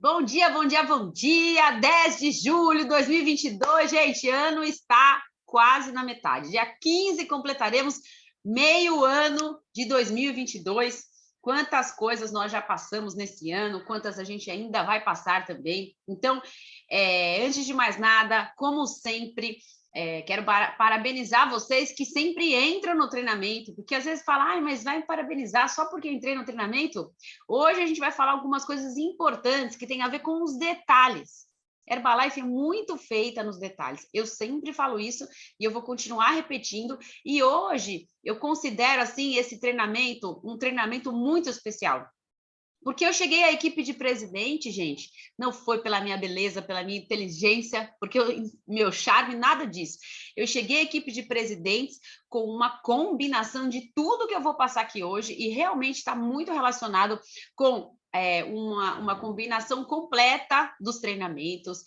Bom dia, bom dia, bom dia! 10 de julho de 2022, gente, ano está quase na metade. Dia 15 completaremos meio ano de 2022. Quantas coisas nós já passamos nesse ano, quantas a gente ainda vai passar também. Então, antes de mais nada, como sempre, quero parabenizar vocês que sempre entram no treinamento, porque às vezes falam, mas vai me parabenizar só porque entrei no treinamento? Hoje a gente vai falar algumas coisas importantes que têm a ver com os detalhes. Herbalife é muito feita nos detalhes. Eu sempre falo isso e eu vou continuar repetindo. E hoje eu considero assim esse treinamento um treinamento muito especial. Porque eu cheguei à equipe de presidente, gente, não foi pela minha beleza, pela minha inteligência, porque meu charme, nada disso. Eu cheguei à equipe de presidentes com uma combinação de tudo que eu vou passar aqui hoje e realmente está muito relacionado com uma combinação completa dos treinamentos,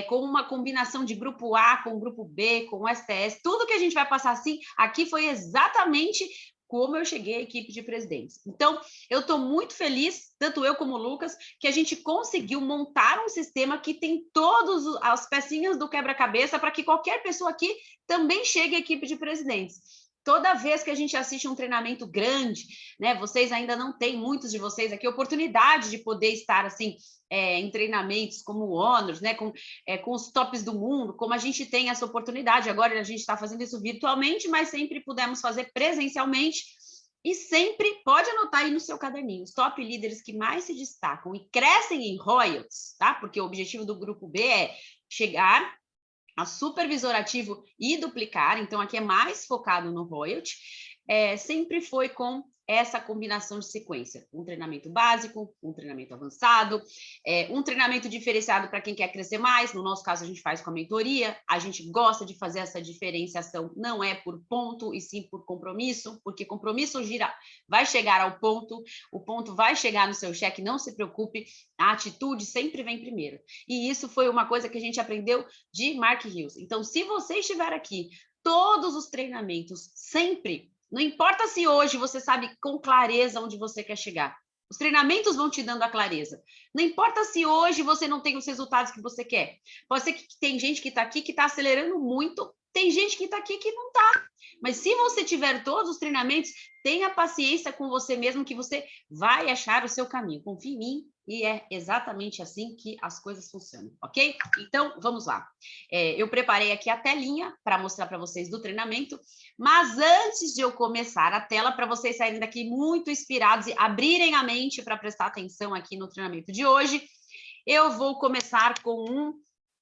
com uma combinação de grupo A com grupo B, com o STS, tudo que a gente vai passar assim, aqui foi exatamente como eu cheguei à equipe de presidentes. Então, eu estou muito feliz, tanto eu como o Lucas, que a gente conseguiu montar um sistema que tem todas as pecinhas do quebra-cabeça para que qualquer pessoa aqui também chegue à equipe de presidentes. Toda vez que a gente assiste um treinamento grande, né? Vocês ainda não têm, muitos de vocês aqui, oportunidade de poder estar assim em treinamentos como o Honors, né? Com os tops do mundo, como a gente tem essa oportunidade. Agora a gente está fazendo isso virtualmente, mas sempre pudemos fazer presencialmente. E sempre pode anotar aí no seu caderninho os top líderes que mais se destacam e crescem em royalties, tá? Porque o objetivo do grupo B é chegar a supervisor ativo e duplicar, então aqui é mais focado no royalty, sempre foi com essa combinação de sequência, um treinamento básico, um treinamento avançado, um treinamento diferenciado para quem quer crescer mais, no nosso caso a gente faz com a mentoria, a gente gosta de fazer essa diferenciação, não é por ponto e sim por compromisso, porque compromisso vai chegar ao ponto, o ponto vai chegar no seu cheque, não se preocupe, a atitude sempre vem primeiro, e isso foi uma coisa que a gente aprendeu de Mark Hills. Então, se você estiver aqui, todos os treinamentos, sempre, não importa se hoje você sabe com clareza onde você quer chegar, os treinamentos vão te dando a clareza. Não importa se hoje você não tem os resultados que você quer. Pode ser que tem gente que está aqui que está acelerando muito, tem gente que está aqui que não está. Mas se você tiver todos os treinamentos, tenha paciência com você mesmo que você vai achar o seu caminho. Confie em mim e é exatamente assim que as coisas funcionam, ok? Então, vamos lá. Eu preparei aqui a telinha para mostrar para vocês do treinamento, mas antes de eu começar a tela, para vocês saírem daqui muito inspirados e abrirem a mente para prestar atenção aqui no treinamento de hoje, eu vou começar com um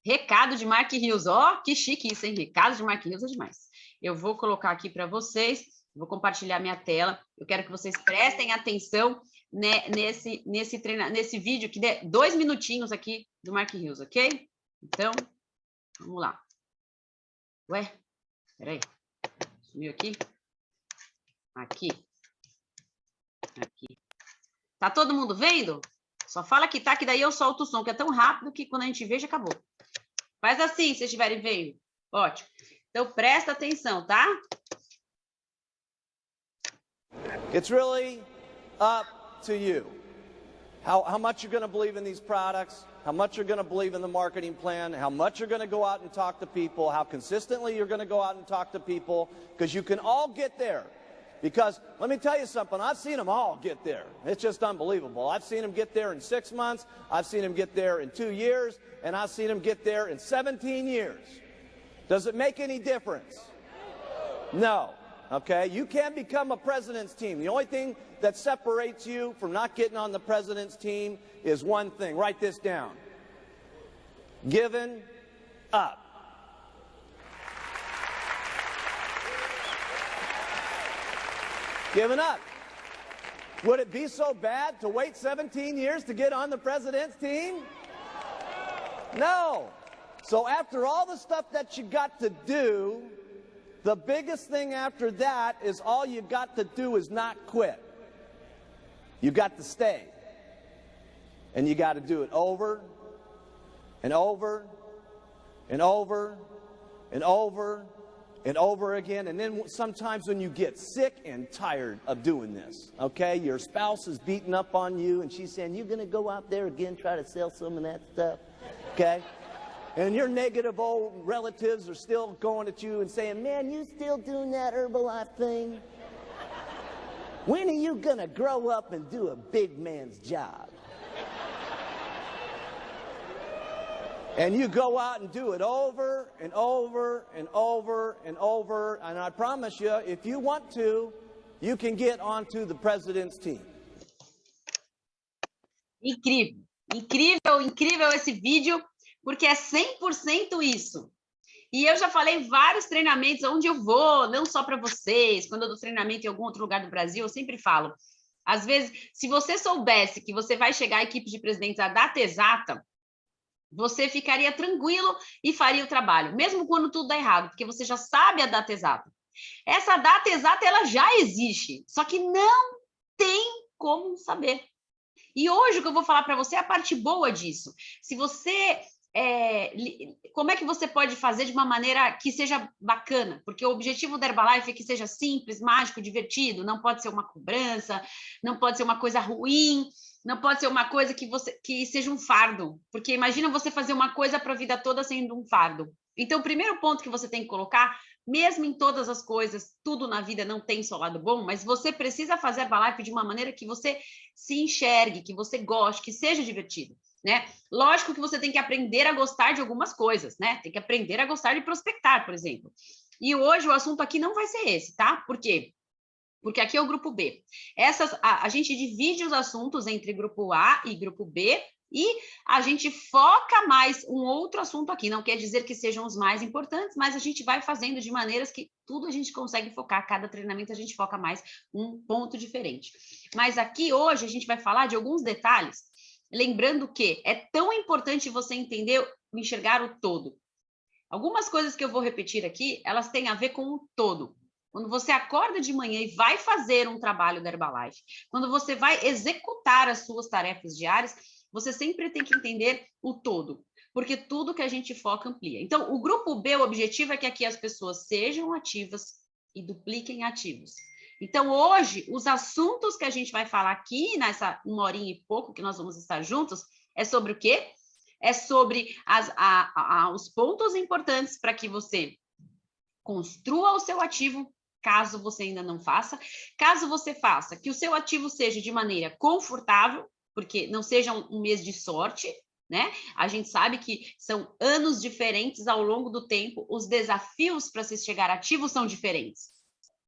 recado de Mark Hills. Ó, que chique isso, hein? Recado de Mark Hills é demais. Eu vou colocar aqui para vocês, vou compartilhar minha tela. Eu quero que vocês prestem atenção nesse vídeo, que dê 2 minutinhos aqui do Mark Hills, ok? Então, vamos lá. Ué, peraí. Sumiu aqui? Aqui. Tá todo mundo vendo? Só fala que tá, que daí eu solto o som, que é tão rápido que quando a gente vê, já acabou. Faz assim, se estiverem vendo. Ótimo. Então, presta atenção, tá? It's really up to you. How much you're going to believe in these products, how much you're going to believe in the marketing plan, how much you're going to go out and talk to people, how consistently you're going to go out and talk to people, because you can all get there. Because let me tell you something, I've seen them all get there. It's just unbelievable. I've seen them get there in 6 months, I've seen them get there in 2 years, and I've seen them get there in 17 years. Does it make any difference? No. Okay, you can't become a president's team. The only thing that separates you from not getting on the president's team is one thing. Write this down. Giving up. Giving up. Would it be so bad to wait 17 years to get on the president's team? No. So after all the stuff that you got to do, the biggest thing after that is all you got to do is not quit. You got to stay. And you got to do it over and over and over and over and over again. And then sometimes when you get sick and tired of doing this, okay, your spouse is beating up on you and she's saying, "You're going to go out there again, try to sell some of that stuff," okay? And your negative old relatives are still going at you and saying, "Man, you still doing that Herbalife thing? When are you going to grow up and do a big man's job?" And you go out and do it over and over and over and over. And I promise you, if you want to, you can get onto the president's team. Incrível, incrível, incrível esse vídeo, porque é 100% isso. E eu já falei em vários treinamentos onde eu vou, não só para vocês, quando eu dou treinamento em algum outro lugar do Brasil, eu sempre falo, às vezes, se você soubesse que você vai chegar à equipe de presidentes à data exata, você ficaria tranquilo e faria o trabalho, mesmo quando tudo dá errado, porque você já sabe a data exata. Essa data exata, ela já existe, só que não tem como saber. E hoje o que eu vou falar para você é a parte boa disso. Se você... como é que você pode fazer de uma maneira que seja bacana? Porque o objetivo da Herbalife é que seja simples, mágico, divertido, não pode ser uma cobrança, não pode ser uma coisa ruim, não pode ser uma coisa que seja um fardo, porque imagina você fazer uma coisa para a vida toda sendo um fardo. Então, o primeiro ponto que você tem que colocar, mesmo em todas as coisas, tudo na vida não tem só lado bom, mas você precisa fazer Herbalife de uma maneira que você se enxergue, que você goste, que seja divertido, né? Lógico que você tem que aprender a gostar de algumas coisas, né? Tem que aprender a gostar de prospectar, por exemplo. E hoje o assunto aqui não vai ser esse, tá? Por quê? Porque aqui é o grupo B. A gente divide os assuntos entre grupo A e grupo B e a gente foca mais um outro assunto aqui. Não quer dizer que sejam os mais importantes, mas a gente vai fazendo de maneiras que tudo a gente consegue focar. Cada treinamento a gente foca mais um ponto diferente. Mas aqui hoje a gente vai falar de alguns detalhes, lembrando que é tão importante você entender, enxergar o todo. Algumas coisas que eu vou repetir aqui, elas têm a ver com o todo. Quando você acorda de manhã e vai fazer um trabalho da Herbalife, quando você vai executar as suas tarefas diárias, você sempre tem que entender o todo, porque tudo que a gente foca amplia. Então, o grupo B, o objetivo é que aqui as pessoas sejam ativas e dupliquem ativos. Então, hoje, os assuntos que a gente vai falar aqui, nessa 1h e pouco que nós vamos estar juntos, é sobre o quê? É sobre os pontos importantes para que você construa o seu ativo, caso você ainda não faça. Caso você faça, que o seu ativo seja de maneira confortável, porque não seja um mês de sorte, né? A gente sabe que são anos diferentes ao longo do tempo, os desafios para se chegar ativo são diferentes.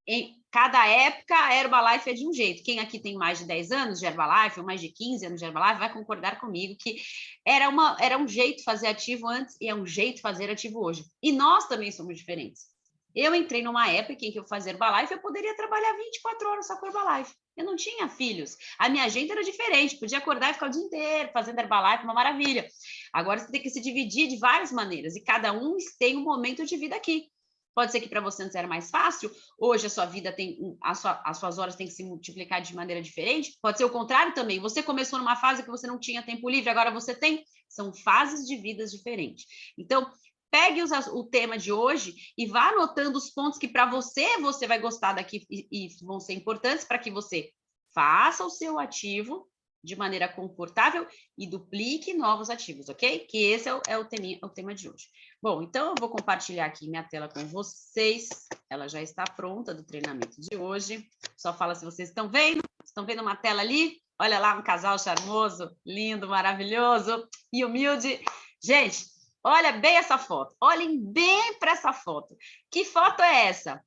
Em cada época, a Herbalife é de um jeito. Quem aqui tem mais de 10 anos de Herbalife, ou mais de 15 anos de Herbalife, vai concordar comigo que era um jeito fazer ativo antes e é um jeito fazer ativo hoje. E nós também somos diferentes. Eu entrei numa época em que eu fazia Herbalife, eu poderia trabalhar 24 horas só com Herbalife. Eu não tinha filhos. A minha agenda era diferente. Podia acordar e ficar o dia inteiro fazendo Herbalife, uma maravilha. Agora você tem que se dividir de várias maneiras. E cada um tem um momento de vida aqui. Pode ser que para você antes era mais fácil. Hoje a sua vida tem... As suas horas têm que se multiplicar de maneira diferente. Pode ser o contrário também. Você começou numa fase que você não tinha tempo livre, agora você tem. São fases de vidas diferentes. Então... pegue o tema de hoje e vá anotando os pontos que para você vai gostar daqui e vão ser importantes para que você faça o seu ativo de maneira confortável e duplique novos ativos, ok? Que esse é o tema de hoje. Bom, então eu vou compartilhar aqui minha tela com vocês. Ela já está pronta do treinamento de hoje. Só fala se vocês estão vendo. Estão vendo uma tela ali? Olha lá, um casal charmoso, lindo, maravilhoso e humilde. Gente, olha bem essa foto, olhem bem para essa foto. Que foto é essa?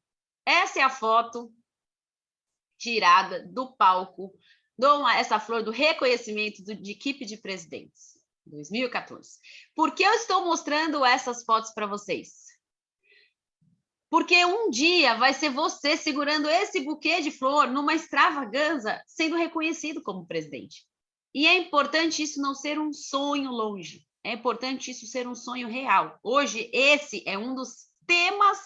Essa é a foto tirada do palco, essa flor do reconhecimento de equipe de presidentes, 2014. Por que eu estou mostrando essas fotos para vocês? Porque um dia vai ser você segurando esse buquê de flor numa extravagância, sendo reconhecido como presidente. E é importante isso não ser um sonho longe. É importante isso ser um sonho real. Hoje, esse é um dos temas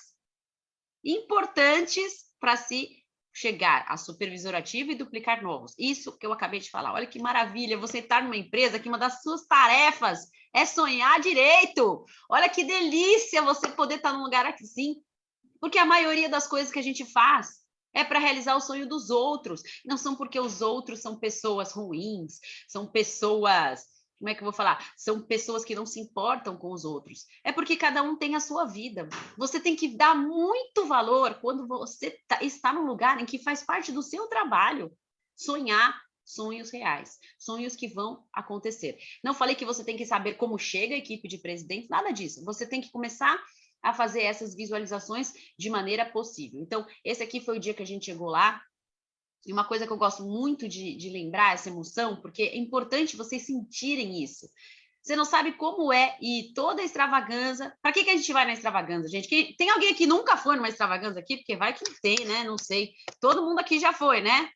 importantes para se chegar a supervisor ativo e duplicar novos. Isso que eu acabei de falar. Olha que maravilha, você estar numa empresa que uma das suas tarefas é sonhar direito. Olha que delícia você poder estar num lugar assim, Porque a maioria das coisas que a gente faz é para realizar o sonho dos outros. Não são porque os outros são pessoas ruins, são pessoas, como é que eu vou falar? São pessoas que não se importam com os outros. É porque cada um tem a sua vida. Você tem que dar muito valor quando você está num lugar em que faz parte do seu trabalho. Sonhar sonhos reais, sonhos que vão acontecer. Não falei que você tem que saber como chega a equipe de presidente, nada disso. Você tem que começar a fazer essas visualizações de maneira possível. Então, esse aqui foi o dia que a gente chegou lá. E uma coisa que eu gosto muito de lembrar, essa emoção, porque é importante vocês sentirem isso. Você não sabe como é e toda a extravaganza. Para que a gente vai na extravaganza, gente? Tem alguém aqui que nunca foi numa extravaganza aqui? Porque vai que tem, né? Não sei. Todo mundo aqui já foi, né?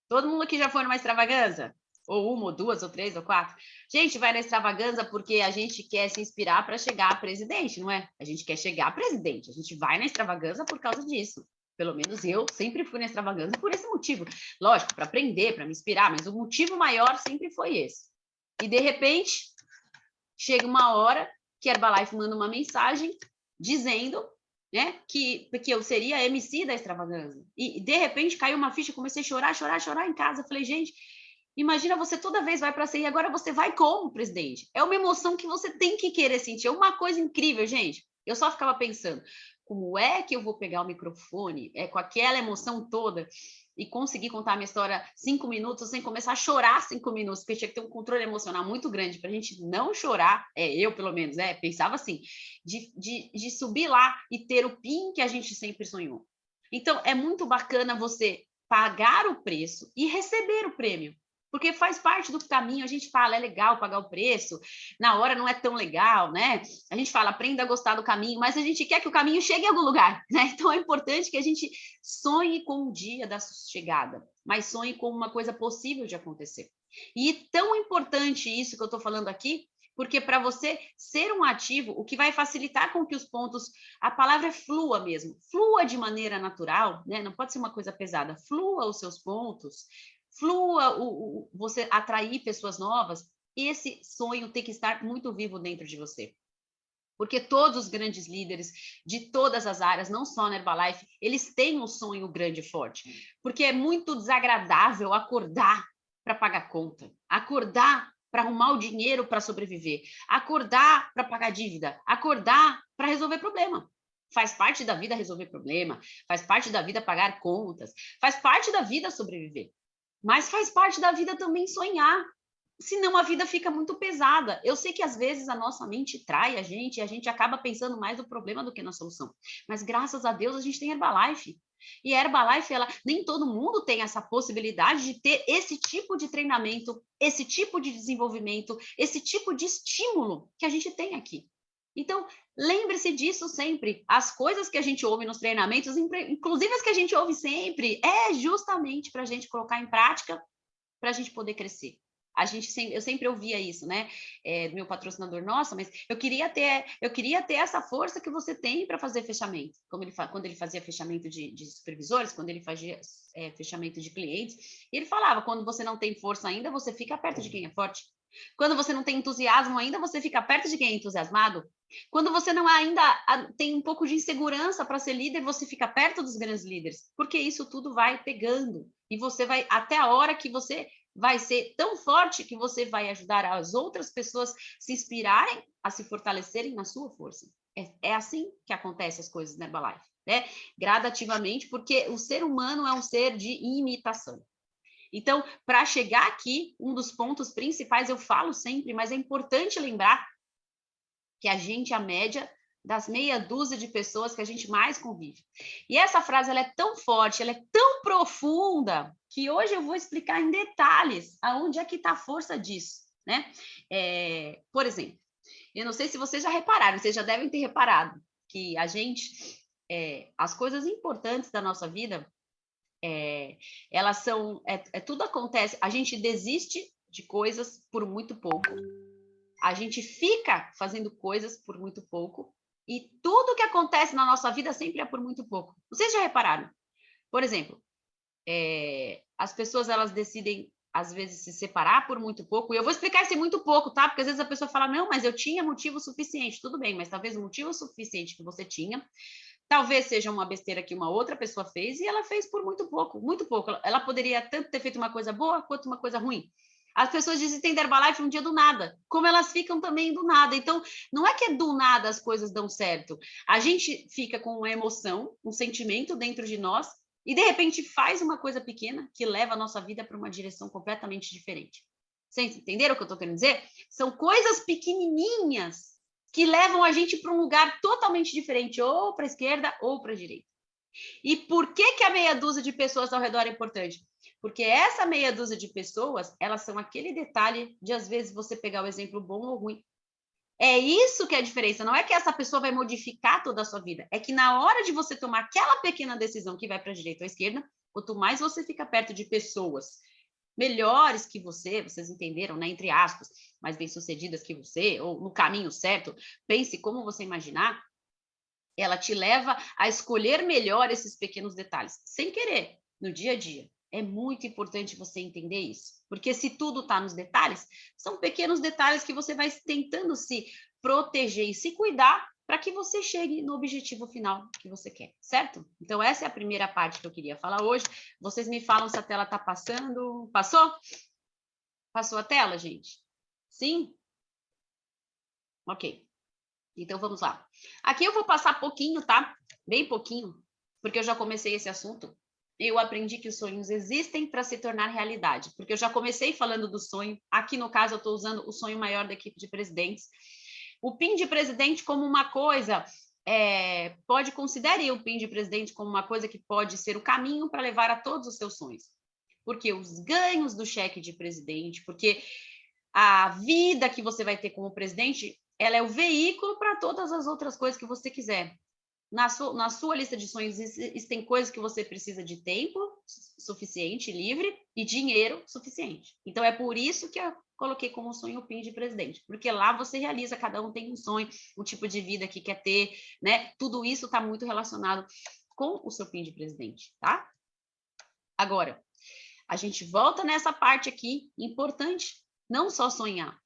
Todo mundo aqui já foi numa extravaganza? Ou uma, ou duas, ou três, ou quatro. Gente, vai na extravaganza porque a gente quer se inspirar para chegar a presidente, não é? A gente quer chegar a presidente. A gente vai na extravaganza por causa disso. Pelo menos eu sempre fui na extravaganza por esse motivo. Lógico, para aprender, para me inspirar, mas o motivo maior sempre foi esse. E, de repente, chega uma hora que a Herbalife manda uma mensagem dizendo, né, que eu seria a MC da extravaganza. E, de repente, caiu uma ficha, comecei a chorar em casa. Falei, gente, imagina, você toda vez vai para sair, agora você vai como presidente. É uma emoção que você tem que querer sentir. É uma coisa incrível, gente. Eu só ficava pensando, como é que eu vou pegar o microfone com aquela emoção toda e conseguir contar a minha história 5 minutos sem começar a chorar 5 minutos, porque tinha que ter um controle emocional muito grande para a gente não chorar, eu pelo menos, pensava assim, de subir lá e ter o PIN que a gente sempre sonhou. Então, é muito bacana você pagar o preço e receber o prêmio. Porque faz parte do caminho, a gente fala, é legal pagar o preço, na hora não é tão legal, né? A gente fala, aprenda a gostar do caminho, mas a gente quer que o caminho chegue em algum lugar, né? Então é importante que a gente sonhe com o dia da chegada, mas sonhe com uma coisa possível de acontecer. E tão importante isso que eu estou falando aqui, porque para você ser um ativo, o que vai facilitar com que os pontos, a palavra é flua mesmo, flua de maneira natural, né? Não pode ser uma coisa pesada, flua os seus pontos, flua você atrair pessoas novas, esse sonho tem que estar muito vivo dentro de você. Porque todos os grandes líderes de todas as áreas, não só na Herbalife, eles têm um sonho grande e forte. Porque é muito desagradável acordar para pagar conta, acordar para arrumar o dinheiro para sobreviver, acordar para pagar dívida, acordar para resolver problema. Faz parte da vida resolver problema, faz parte da vida pagar contas, faz parte da vida sobreviver. Mas faz parte da vida também sonhar, senão a vida fica muito pesada. Eu sei que às vezes a nossa mente trai a gente e a gente acaba pensando mais no problema do que na solução. Mas graças a Deus a gente tem Herbalife. E a Herbalife, nem todo mundo tem essa possibilidade de ter esse tipo de treinamento, esse tipo de desenvolvimento, esse tipo de estímulo que a gente tem aqui. Então, lembre-se disso sempre. As coisas que a gente ouve nos treinamentos, inclusive as que a gente ouve sempre, é justamente para a gente colocar em prática, para a gente poder crescer. Eu sempre ouvia isso, né? Meu patrocinador, nossa, mas eu queria ter essa força que você tem para fazer fechamento. Quando ele fazia fechamento de supervisores, quando ele fazia fechamento de clientes, e ele falava, quando você não tem força ainda, você fica perto de quem é forte. Quando você não tem entusiasmo ainda, você fica perto de quem é entusiasmado. Quando você não ainda tem um pouco de insegurança para ser líder, você fica perto dos grandes líderes, porque isso tudo vai pegando. E você vai, até a hora que você vai ser tão forte que você vai ajudar as outras pessoas se inspirarem a se fortalecerem na sua força. É assim que acontece as coisas na Herbalife, né? Gradativamente, porque o ser humano é um ser de imitação. Então, para chegar aqui, um dos pontos principais, eu falo sempre, mas é importante lembrar que a gente é a média das meia dúzia de pessoas que a gente mais convive. E essa frase, ela é tão forte, ela é tão profunda, que hoje eu vou explicar em detalhes aonde é que está a força disso, né? Por exemplo, eu não sei se vocês já repararam, vocês já devem ter reparado que a gente, as coisas importantes da nossa vida, elas são, tudo acontece, a gente desiste de coisas por muito pouco, a gente fica fazendo coisas por muito pouco, e tudo que acontece na nossa vida sempre é por muito pouco. Vocês já repararam? Por exemplo, as pessoas, elas decidem às vezes, se separar por muito pouco, e eu vou explicar esse muito pouco, tá? Porque às vezes a pessoa fala, não, mas eu tinha motivo suficiente. Tudo bem, mas talvez o motivo suficiente que você tinha, talvez seja uma besteira que uma outra pessoa fez, e ela fez por muito pouco, muito pouco. Ela poderia tanto ter feito uma coisa boa, quanto uma coisa ruim. As pessoas desistem da Herbalife um dia do nada, como elas ficam também do nada. Então, não é que é do nada as coisas dão certo. A gente fica com uma emoção, um sentimento dentro de nós, e de repente faz uma coisa pequena que leva a nossa vida para uma direção completamente diferente. Vocês entenderam o que eu estou querendo dizer? São coisas pequenininhas que levam a gente para um lugar totalmente diferente, ou para a esquerda ou para a direita. E por que a meia dúzia de pessoas ao redor é importante? Porque essa meia dúzia de pessoas, elas são aquele detalhe de, às vezes, você pegar o exemplo bom ou ruim. É isso que é a diferença. Não é que essa pessoa vai modificar toda a sua vida. É que na hora de você tomar aquela pequena decisão que vai para a direita ou à esquerda, quanto mais você fica perto de pessoas melhores que você, vocês entenderam, né? Entre aspas, mais bem-sucedidas que você, ou no caminho certo, pense como você imaginar, ela te leva a escolher melhor esses pequenos detalhes, sem querer, no dia a dia. É muito importante você entender isso, porque se tudo está nos detalhes, são pequenos detalhes que você vai tentando se proteger e se cuidar para que você chegue no objetivo final que você quer, certo? Então, essa é a primeira parte que eu queria falar hoje. Vocês me falam se a tela está passando. Passou? Passou a tela, gente? Sim? Ok. Então, vamos lá. Aqui eu vou passar pouquinho, tá? Bem pouquinho, porque eu já comecei esse assunto. Eu aprendi que os sonhos existem para se tornar realidade, porque eu já comecei falando do sonho. Aqui, no caso, eu estou usando o sonho maior da equipe de presidentes. O PIN de presidente como uma coisa, considere o PIN de presidente como uma coisa que pode ser o caminho para levar a todos os seus sonhos. Porque os ganhos do cheque de presidente, porque a vida que você vai ter como presidente, ela é o veículo para todas as outras coisas que você quiser. Na sua lista de sonhos, existem coisas que você precisa de tempo suficiente, livre, e dinheiro suficiente. Então, é por isso que eu coloquei como sonho o PIN de presidente, porque lá você realiza, cada um tem um sonho, um tipo de vida que quer ter, né? Tudo isso está muito relacionado com o seu PIN de presidente, tá? Agora, a gente volta nessa parte aqui, importante, não só sonhar.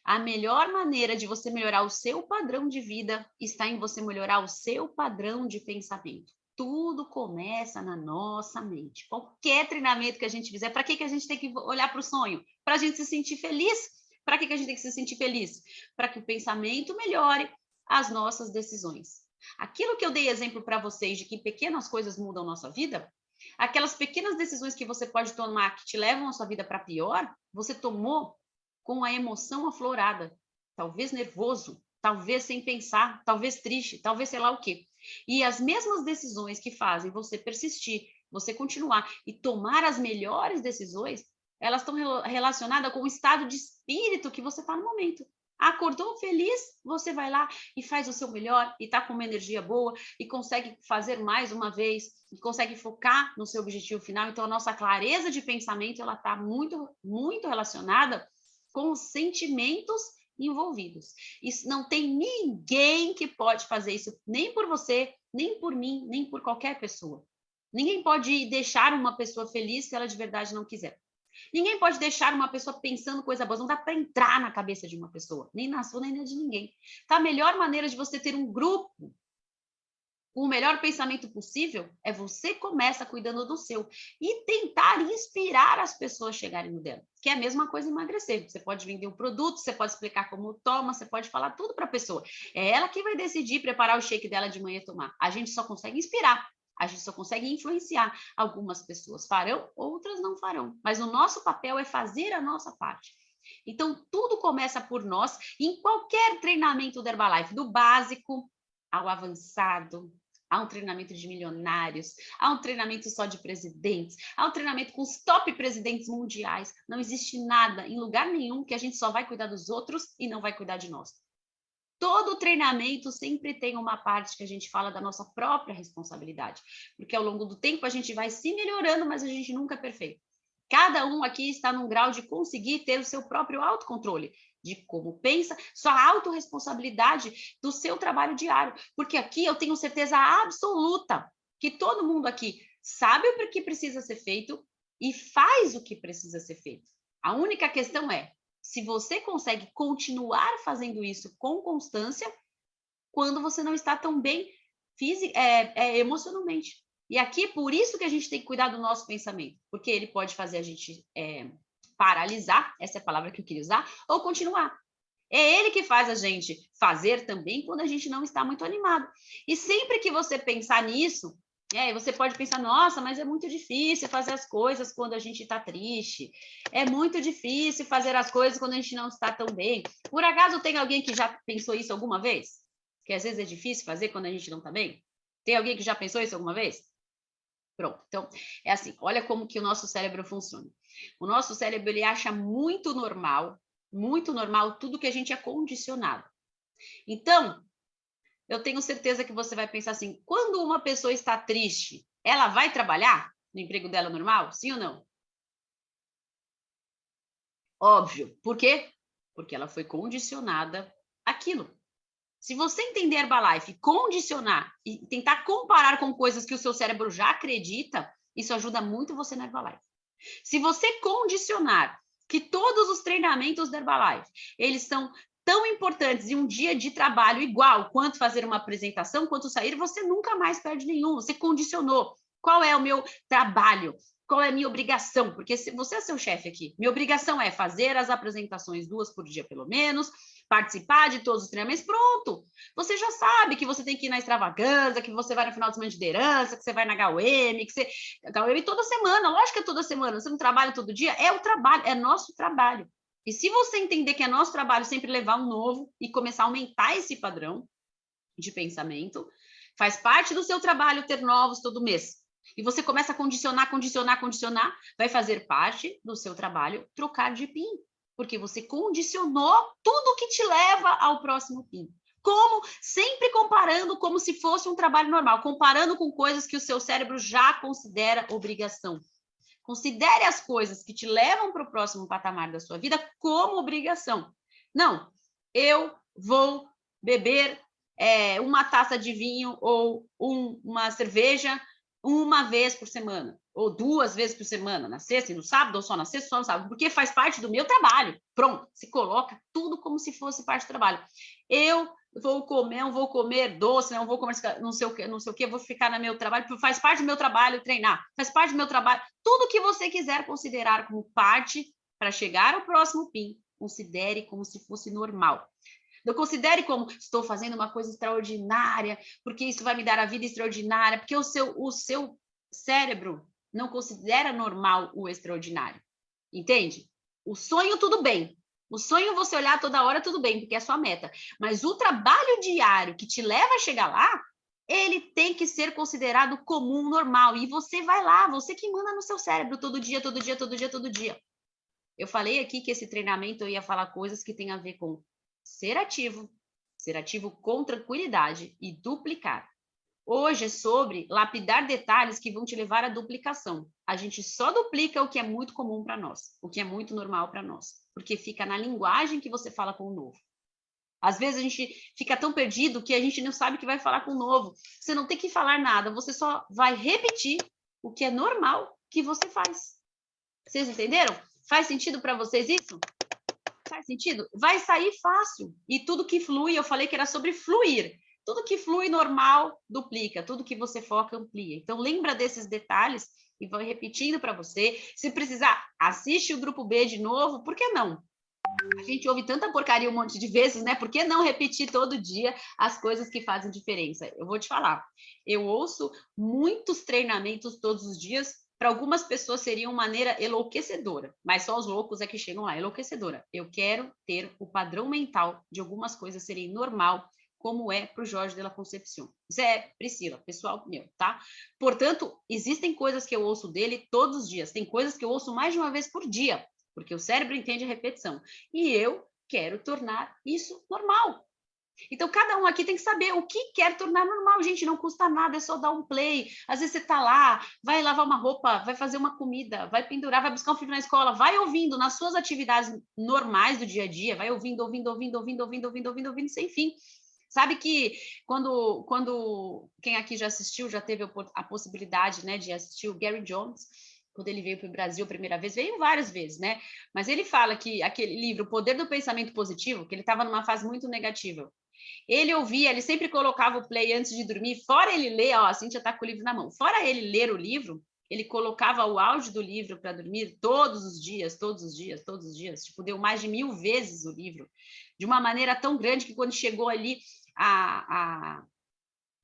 A melhor maneira de você melhorar o seu padrão de vida está em você melhorar o seu padrão de pensamento. Tudo começa na nossa mente. Qualquer treinamento que a gente fizer, para que a gente tem que olhar para o sonho? Para a gente se sentir feliz. Para que a gente tem que se sentir feliz? Para que o pensamento melhore as nossas decisões. Aquilo que eu dei exemplo para vocês de que pequenas coisas mudam a nossa vida, aquelas pequenas decisões que você pode tomar que te levam a sua vida para pior, você tomou com a emoção aflorada, talvez nervoso, talvez sem pensar, talvez triste, talvez sei lá o quê. E as mesmas decisões que fazem você persistir, você continuar e tomar as melhores decisões, elas estão relacionadas com o estado de espírito que você está no momento. Acordou feliz, você vai lá e faz o seu melhor e está com uma energia boa e consegue fazer mais uma vez e consegue focar no seu objetivo final. Então, a nossa clareza de pensamento ela está muito, muito relacionada com os sentimentos envolvidos. Isso não tem ninguém que pode fazer isso, nem por você, nem por mim, nem por qualquer pessoa. Ninguém pode deixar uma pessoa feliz se ela de verdade não quiser. Ninguém pode deixar uma pessoa pensando coisa boa. Não dá para entrar na cabeça de uma pessoa, nem na sua, nem na de ninguém. Tá? A melhor maneira de você ter um grupo com o melhor pensamento possível é você começa cuidando do seu e tentar inspirar as pessoas a chegarem no dela, que é a mesma coisa emagrecer. Você pode vender um produto, você pode explicar como toma, você pode falar tudo para a pessoa. É ela que vai decidir preparar o shake dela de manhã e tomar. A gente só consegue inspirar. A gente só consegue influenciar. Algumas pessoas farão, outras não farão. Mas o nosso papel é fazer a nossa parte. Então, tudo começa por nós. Em qualquer treinamento da Herbalife, do básico ao avançado, há um treinamento de milionários, há um treinamento só de presidentes, há um treinamento com os top presidentes mundiais. Não existe nada, em lugar nenhum, que a gente só vai cuidar dos outros e não vai cuidar de nós. Todo treinamento sempre tem uma parte que a gente fala da nossa própria responsabilidade, porque ao longo do tempo a gente vai se melhorando, mas a gente nunca é perfeito. Cada um aqui está num grau de conseguir ter o seu próprio autocontrole, de como pensa, sua autorresponsabilidade do seu trabalho diário, porque aqui eu tenho certeza absoluta que todo mundo aqui sabe o que precisa ser feito e faz o que precisa ser feito. A única questão é se você consegue continuar fazendo isso com constância quando você não está tão bem emocionalmente. E aqui, por isso que a gente tem que cuidar do nosso pensamento, porque ele pode fazer a gente paralisar, essa é a palavra que eu queria usar, ou continuar. É ele que faz a gente fazer também quando a gente não está muito animado. E sempre que você pensar nisso, você pode pensar, nossa, mas é muito difícil fazer as coisas quando a gente está triste. É muito difícil fazer as coisas quando a gente não está tão bem. Por acaso tem alguém que já pensou isso alguma vez? Que às vezes é difícil fazer quando a gente não está bem? Tem alguém que já pensou isso alguma vez? Pronto. Então, é assim, olha como que o nosso cérebro funciona. O nosso cérebro, ele acha muito normal tudo que a gente é condicionado. Então, eu tenho certeza que você vai pensar assim, quando uma pessoa está triste, ela vai trabalhar no emprego dela normal? Sim ou não? Óbvio. Por quê? Porque ela foi condicionada àquilo. Se você entender Herbalife, condicionar e tentar comparar com coisas que o seu cérebro já acredita, isso ajuda muito você na Herbalife. Se você condicionar que todos os treinamentos da Herbalife, eles são tão importantes em um dia de trabalho igual quanto fazer uma apresentação, quanto sair, você nunca mais perde nenhum. Você condicionou. Qual é o meu trabalho? Qual é a minha obrigação? Porque você é seu chefe aqui. Minha obrigação é fazer as apresentações 2 por dia, pelo menos, participar de todos os treinamentos, pronto. Você já sabe que você tem que ir na extravagância, que você vai no final de semana de liderança, que você vai na HUM, que você... HUM toda semana, lógico que é toda semana. Você não trabalha todo dia? É o trabalho, é nosso trabalho. E se você entender que é nosso trabalho sempre levar um novo e começar a aumentar esse padrão de pensamento, faz parte do seu trabalho ter novos todo mês. E você começa a condicionar, vai fazer parte do seu trabalho trocar de PIN, porque você condicionou tudo que te leva ao próximo PIN. Como? Sempre comparando como se fosse um trabalho normal, comparando com coisas que o seu cérebro já considera obrigação. Considere as coisas que te levam para o próximo patamar da sua vida como obrigação. Não, eu vou beber uma taça de vinho ou uma cerveja uma vez por semana, ou 2 vezes por semana, na sexta e no sábado, ou só na sexta, só no sábado, porque faz parte do meu trabalho. Pronto, se coloca tudo como se fosse parte do trabalho. Eu vou comer doce, não vou comer não sei o que, vou ficar no meu trabalho, porque faz parte do meu trabalho treinar, faz parte do meu trabalho. Tudo que você quiser considerar como parte para chegar ao próximo PIN, considere como se fosse normal. Não considere como estou fazendo uma coisa extraordinária, porque isso vai me dar a vida extraordinária, porque o seu cérebro não considera normal o extraordinário. Entende? O sonho, tudo bem. O sonho você olhar toda hora, tudo bem, porque é a sua meta. Mas o trabalho diário que te leva a chegar lá, ele tem que ser considerado comum, normal. E você vai lá, você que manda no seu cérebro todo dia, todo dia, todo dia, todo dia. Eu falei aqui que esse treinamento eu ia falar coisas que têm a ver com ser ativo com tranquilidade e duplicar. Hoje é sobre lapidar detalhes que vão te levar à duplicação. A gente só duplica o que é muito comum para nós, o que é muito normal para nós, porque fica na linguagem que você fala com o novo. Às vezes a gente fica tão perdido que a gente não sabe o que vai falar com o novo. Você não tem que falar nada, você só vai repetir o que é normal que você faz. Vocês entenderam? Faz sentido para vocês isso? Faz sentido? Vai sair fácil. E tudo que flui, eu falei que era sobre fluir. Tudo que flui normal, duplica. Tudo que você foca, amplia. Então, lembra desses detalhes e vai repetindo para você. Se precisar, assiste o grupo B de novo. Por que não? A gente ouve tanta porcaria um monte de vezes, né? Por que não repetir todo dia as coisas que fazem diferença? Eu vou te falar. Eu ouço muitos treinamentos todos os dias. Para algumas pessoas seria uma maneira enlouquecedora, mas só os loucos é que chegam lá, enlouquecedora. Eu quero ter o padrão mental de algumas coisas serem normal, como é para o Jorge de la Concepción. Isso é Priscila, pessoal meu, tá? Portanto, existem coisas que eu ouço dele todos os dias, tem coisas que eu ouço mais de uma vez por dia, porque o cérebro entende a repetição. E eu quero tornar isso normal. Então, cada um aqui tem que saber o que quer tornar normal. Gente, não custa nada, é só dar um play. Às vezes você está lá, vai lavar uma roupa, vai fazer uma comida, vai pendurar, vai buscar um filho na escola, vai ouvindo nas suas atividades normais do dia a dia, vai ouvindo, sem fim. Sabe que quando quem aqui já assistiu, já teve a possibilidade, né, de assistir o Gary Jones, quando ele veio para o Brasil a primeira vez, veio várias vezes, né? Mas ele fala que aquele livro, O Poder do Pensamento Positivo, que ele estava numa fase muito negativa, ele ouvia, ele sempre colocava o play antes de dormir, fora ele ler, ó, a Cíntia está com o livro na mão, fora ele ler o livro, ele colocava o áudio do livro para dormir todos os dias, tipo, deu mais de 1000 vezes o livro, de uma maneira tão grande que quando chegou ali a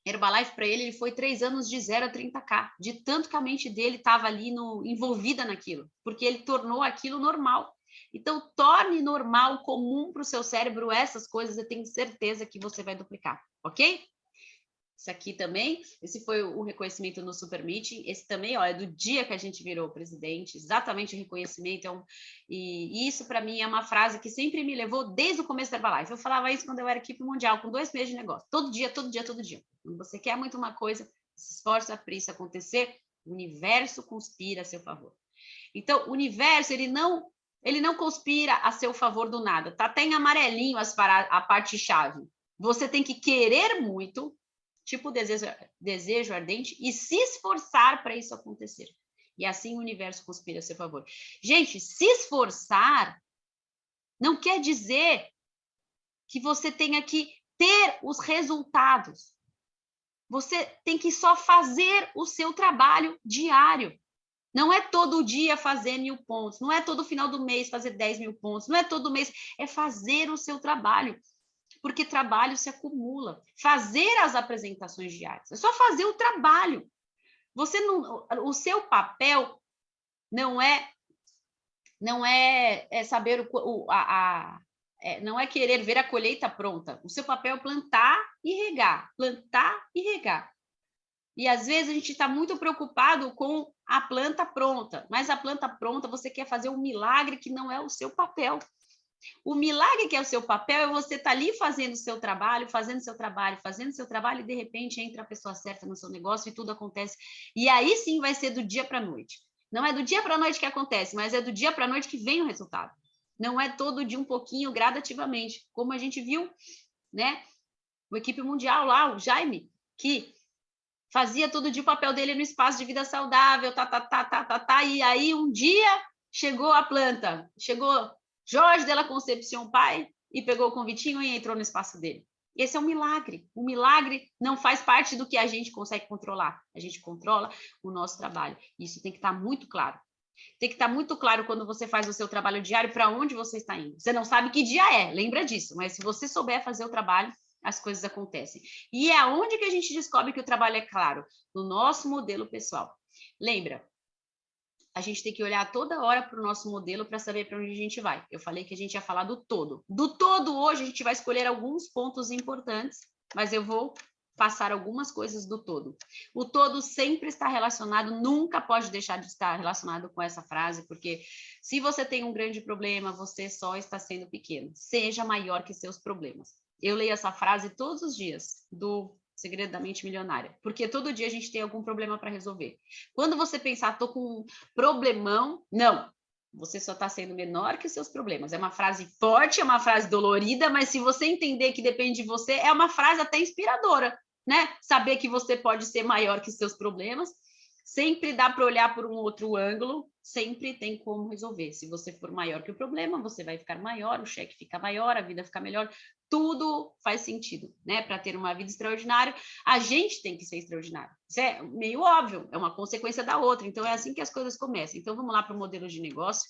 Herbalife para ele foi 3 anos de 0 a 30K, de tanto que a mente dele estava ali envolvida naquilo, porque ele tornou aquilo normal. Então, torne normal, comum para o seu cérebro essas coisas, eu tenho certeza que você vai duplicar, ok? Isso aqui também, esse foi o reconhecimento no Super Meeting, esse também, ó, é do dia que a gente virou presidente, exatamente o reconhecimento, e isso para mim é uma frase que sempre me levou desde o começo da Herbalife. Eu falava isso quando eu era equipe mundial, com 2 meses de negócio, todo dia. Quando você quer muito uma coisa, se esforça para isso acontecer, o universo conspira a seu favor. Então, o universo, ele não conspira a seu favor do nada, tá até em amarelinho a parte-chave. Você tem que querer muito, tipo desejo ardente, e se esforçar para isso acontecer. E assim o universo conspira a seu favor. Gente, se esforçar não quer dizer que você tenha que ter os resultados. Você tem que só fazer o seu trabalho diário. Não é todo dia fazer 1000 pontos, não é todo final do mês fazer 10.000 pontos, não é todo mês, é fazer o seu trabalho. Porque trabalho se acumula. Fazer as apresentações diárias, é só fazer o trabalho. Você não, o seu papel não é saber não é querer ver a colheita pronta. O seu papel é plantar e regar, plantar e regar. E às vezes a gente está muito preocupado com a planta pronta, mas a planta pronta você quer fazer um milagre que não é o seu papel. O milagre que é o seu papel é você estar ali fazendo o seu trabalho, e de repente entra a pessoa certa no seu negócio e tudo acontece. E aí sim vai ser do dia para a noite. Não é do dia para a noite que acontece, mas é do dia para a noite que vem o resultado. Não é todo dia um pouquinho, gradativamente. Como a gente viu, né? O equipe mundial lá, o Jaime, que fazia todo dia o papel dele no espaço de vida saudável, e aí um dia chegou a planta, chegou Jorge Della Concepción, pai, e pegou o convitinho e entrou no espaço dele. Esse é um milagre. O milagre não faz parte do que a gente consegue controlar. A gente controla o nosso trabalho. Isso tem que estar muito claro. Tem que estar muito claro quando você faz o seu trabalho diário para onde você está indo. Você não sabe que dia é, lembra disso. Mas se você souber fazer o trabalho, as coisas acontecem. E é onde que a gente descobre que o trabalho é claro? No nosso modelo pessoal. Lembra? A gente tem que olhar toda hora para o nosso modelo para saber para onde a gente vai. Eu falei que a gente ia falar do todo. Do todo, hoje, a gente vai escolher alguns pontos importantes, mas eu vou passar algumas coisas do todo. O todo sempre está relacionado, nunca pode deixar de estar relacionado com essa frase, porque se você tem um grande problema, você só está sendo pequeno. Seja maior que seus problemas. Eu leio essa frase todos os dias, do Segredo da Mente Milionária, porque todo dia a gente tem algum problema para resolver. Quando você pensar, tô com um problemão, não, você só está sendo menor que os seus problemas. É uma frase forte, é uma frase dolorida, mas se você entender que depende de você, é uma frase até inspiradora, né? Saber que você pode ser maior que os seus problemas, sempre dá para olhar por um outro ângulo, sempre tem como resolver. Se você for maior que o problema, você vai ficar maior, o cheque fica maior, a vida fica melhor, tudo faz sentido, né? Para ter uma vida extraordinária, a gente tem que ser extraordinário. Isso é meio óbvio, é uma consequência da outra. Então, é assim que as coisas começam. Então, vamos lá para o modelo de negócio.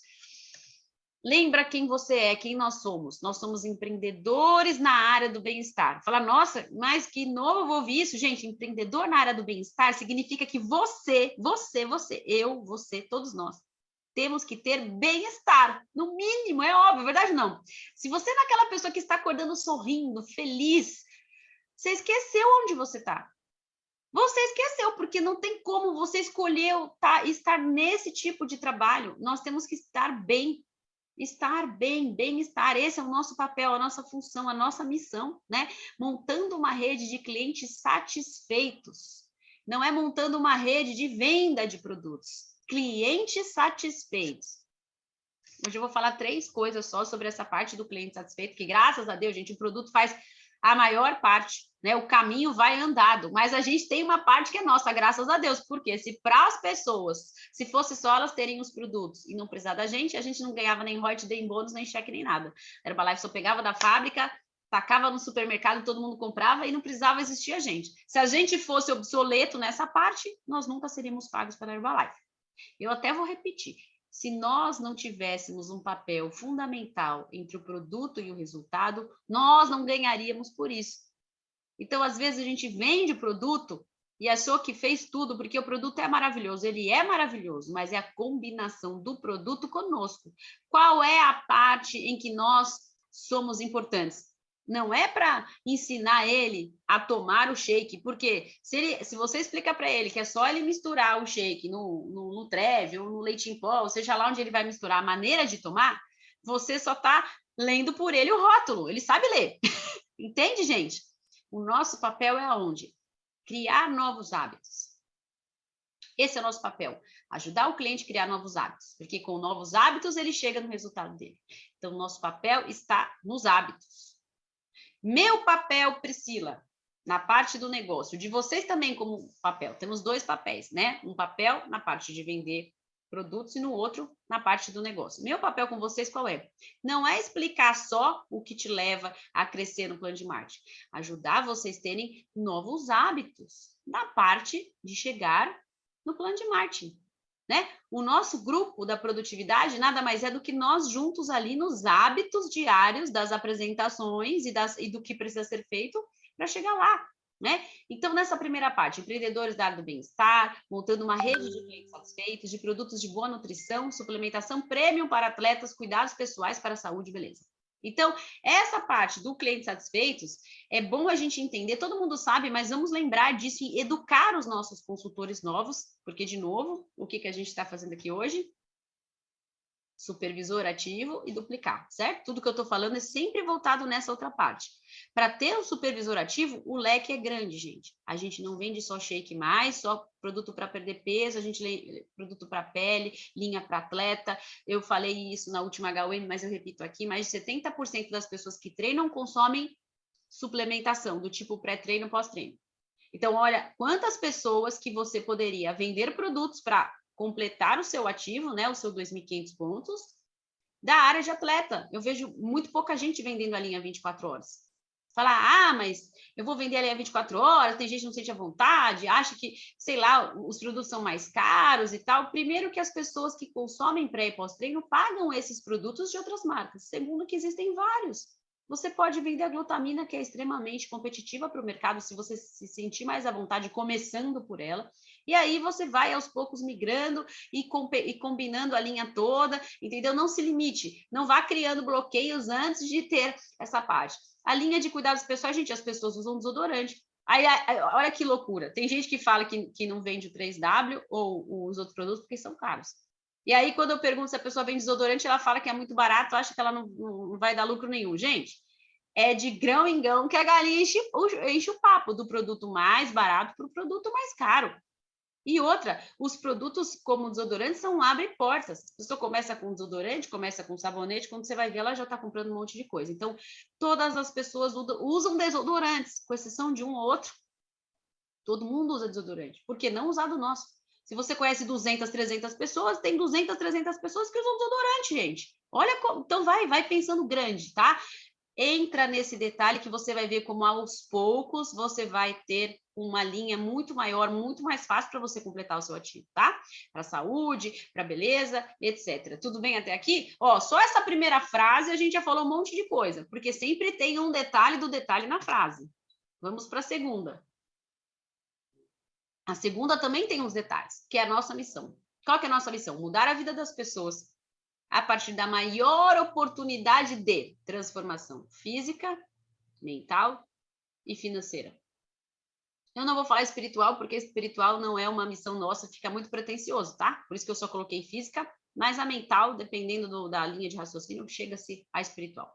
Lembra quem você é, quem nós somos. Nós somos empreendedores na área do bem-estar. Fala, nossa, mas que novo ouvir isso. Gente, empreendedor na área do bem-estar significa que você, eu, você, todos nós, temos que ter bem-estar, no mínimo, é óbvio, verdade não? Se você é aquela pessoa que está acordando sorrindo, feliz, você esqueceu onde você está. Você esqueceu, porque não tem como você escolher estar nesse tipo de trabalho. Nós temos que estar bem. Estar bem, bem-estar, esse é o nosso papel, a nossa função, a nossa missão, né? Montando uma rede de clientes satisfeitos. Não é montando uma rede de venda de produtos. Clientes satisfeitos. Hoje eu vou falar 3 coisas só sobre essa parte do cliente satisfeito, que graças a Deus, gente, o produto faz a maior parte, né? O caminho vai andado, mas a gente tem uma parte que é nossa, graças a Deus, porque se para as pessoas, se fosse só elas terem os produtos e não precisar da gente, a gente não ganhava nem royalties, nem bônus, nem cheque, nem nada. A Herbalife só pegava da fábrica, tacava no supermercado, todo mundo comprava e não precisava existir a gente. Se a gente fosse obsoleto nessa parte, nós nunca seríamos pagos pela Herbalife. Eu até vou repetir. Se nós não tivéssemos um papel fundamental entre o produto e o resultado, nós não ganharíamos por isso. Então, às vezes, a gente vende o produto e achou que fez tudo, porque o produto é maravilhoso. Ele é maravilhoso, mas é a combinação do produto conosco. Qual é a parte em que nós somos importantes? Não é para ensinar ele a tomar o shake, porque se você explica para ele que é só ele misturar o shake no Treve ou no leite em pó, ou seja lá onde ele vai misturar a maneira de tomar, você só está lendo por ele o rótulo, ele sabe ler. Entende, gente? O nosso papel é aonde? Criar novos hábitos. Esse é o nosso papel, ajudar o cliente a criar novos hábitos, porque com novos hábitos ele chega no resultado dele. Então, o nosso papel está nos hábitos. Meu papel, Priscila, na parte do negócio, de vocês também como papel, temos 2 papéis, né? Um papel na parte de vender produtos e no outro na parte do negócio. Meu papel com vocês qual é? Não é explicar só o que te leva a crescer no plano de marketing, ajudar vocês a terem novos hábitos na parte de chegar no plano de marketing. Né? O nosso grupo da produtividade nada mais é do que nós juntos ali nos hábitos diários das apresentações e do que precisa ser feito para chegar lá, né? Então, nessa primeira parte, empreendedores da área do bem-estar, montando uma rede de clientes satisfeitos, de produtos de boa nutrição, suplementação premium para atletas, cuidados pessoais para a saúde e beleza. Então, essa parte do cliente satisfeitos, é bom a gente entender, todo mundo sabe, mas vamos lembrar disso e educar os nossos consultores novos, porque, de novo, o que a gente está fazendo aqui hoje? Supervisor ativo e duplicar, certo? Tudo que eu estou falando é sempre voltado nessa outra parte. Para ter um supervisor ativo, o leque é grande, gente. A gente não vende só shake mais, só produto para perder peso, a gente produto para pele, linha para atleta. Eu falei isso na última HUM, mas eu repito aqui, mais de 70% das pessoas que treinam consomem suplementação, do tipo pré-treino, pós-treino. Então, olha, quantas pessoas que você poderia vender produtos para completar o seu ativo, né, o seu 2.500 pontos, da área de atleta. Eu vejo muito pouca gente vendendo a linha 24 horas. Falar, mas eu vou vender a linha 24 horas, tem gente que não sente a vontade, acha que, sei lá, os produtos são mais caros e tal. Primeiro que as pessoas que consomem pré e pós-treino pagam esses produtos de outras marcas. Segundo que existem vários. Você pode vender a glutamina, que é extremamente competitiva para o mercado, se você se sentir mais à vontade, começando por ela. E aí você vai aos poucos migrando e combinando a linha toda, entendeu? Não se limite, não vá criando bloqueios antes de ter essa parte. A linha de cuidados pessoais, gente, as pessoas usam desodorante. Aí, olha que loucura. Tem gente que fala que não vende o 3W ou os outros produtos porque são caros. E aí, quando eu pergunto se a pessoa vende desodorante, ela fala que é muito barato, acha que ela não vai dar lucro nenhum. Gente, é de grão em grão que a galinha enche o papo, do produto mais barato para o produto mais caro. E outra, os produtos como desodorante são abre portas. A pessoa começa com desodorante, começa com sabonete, quando você vai ver, ela já está comprando um monte de coisa. Então, todas as pessoas usam desodorantes, com exceção de um ou outro. Todo mundo usa desodorante. Por que não usar do nosso? Se você conhece 200, 300 pessoas, tem 200, 300 pessoas que usam desodorante, gente. Olha, então vai pensando grande, tá? Entra nesse detalhe que você vai ver como aos poucos você vai ter uma linha muito maior, muito mais fácil para você completar o seu ativo, tá? Para saúde, para beleza, etc. Tudo bem até aqui? Ó, só essa primeira frase a gente já falou um monte de coisa, porque sempre tem um detalhe do detalhe na frase. Vamos para a segunda. A segunda também tem uns detalhes, que é a nossa missão. Qual que é a nossa missão? Mudar a vida das pessoas a partir da maior oportunidade de transformação física, mental e financeira. Eu não vou falar espiritual, porque espiritual não é uma missão nossa, fica muito pretensioso, tá? Por isso que eu só coloquei física, mas a mental, dependendo da linha de raciocínio, chega-se a espiritual.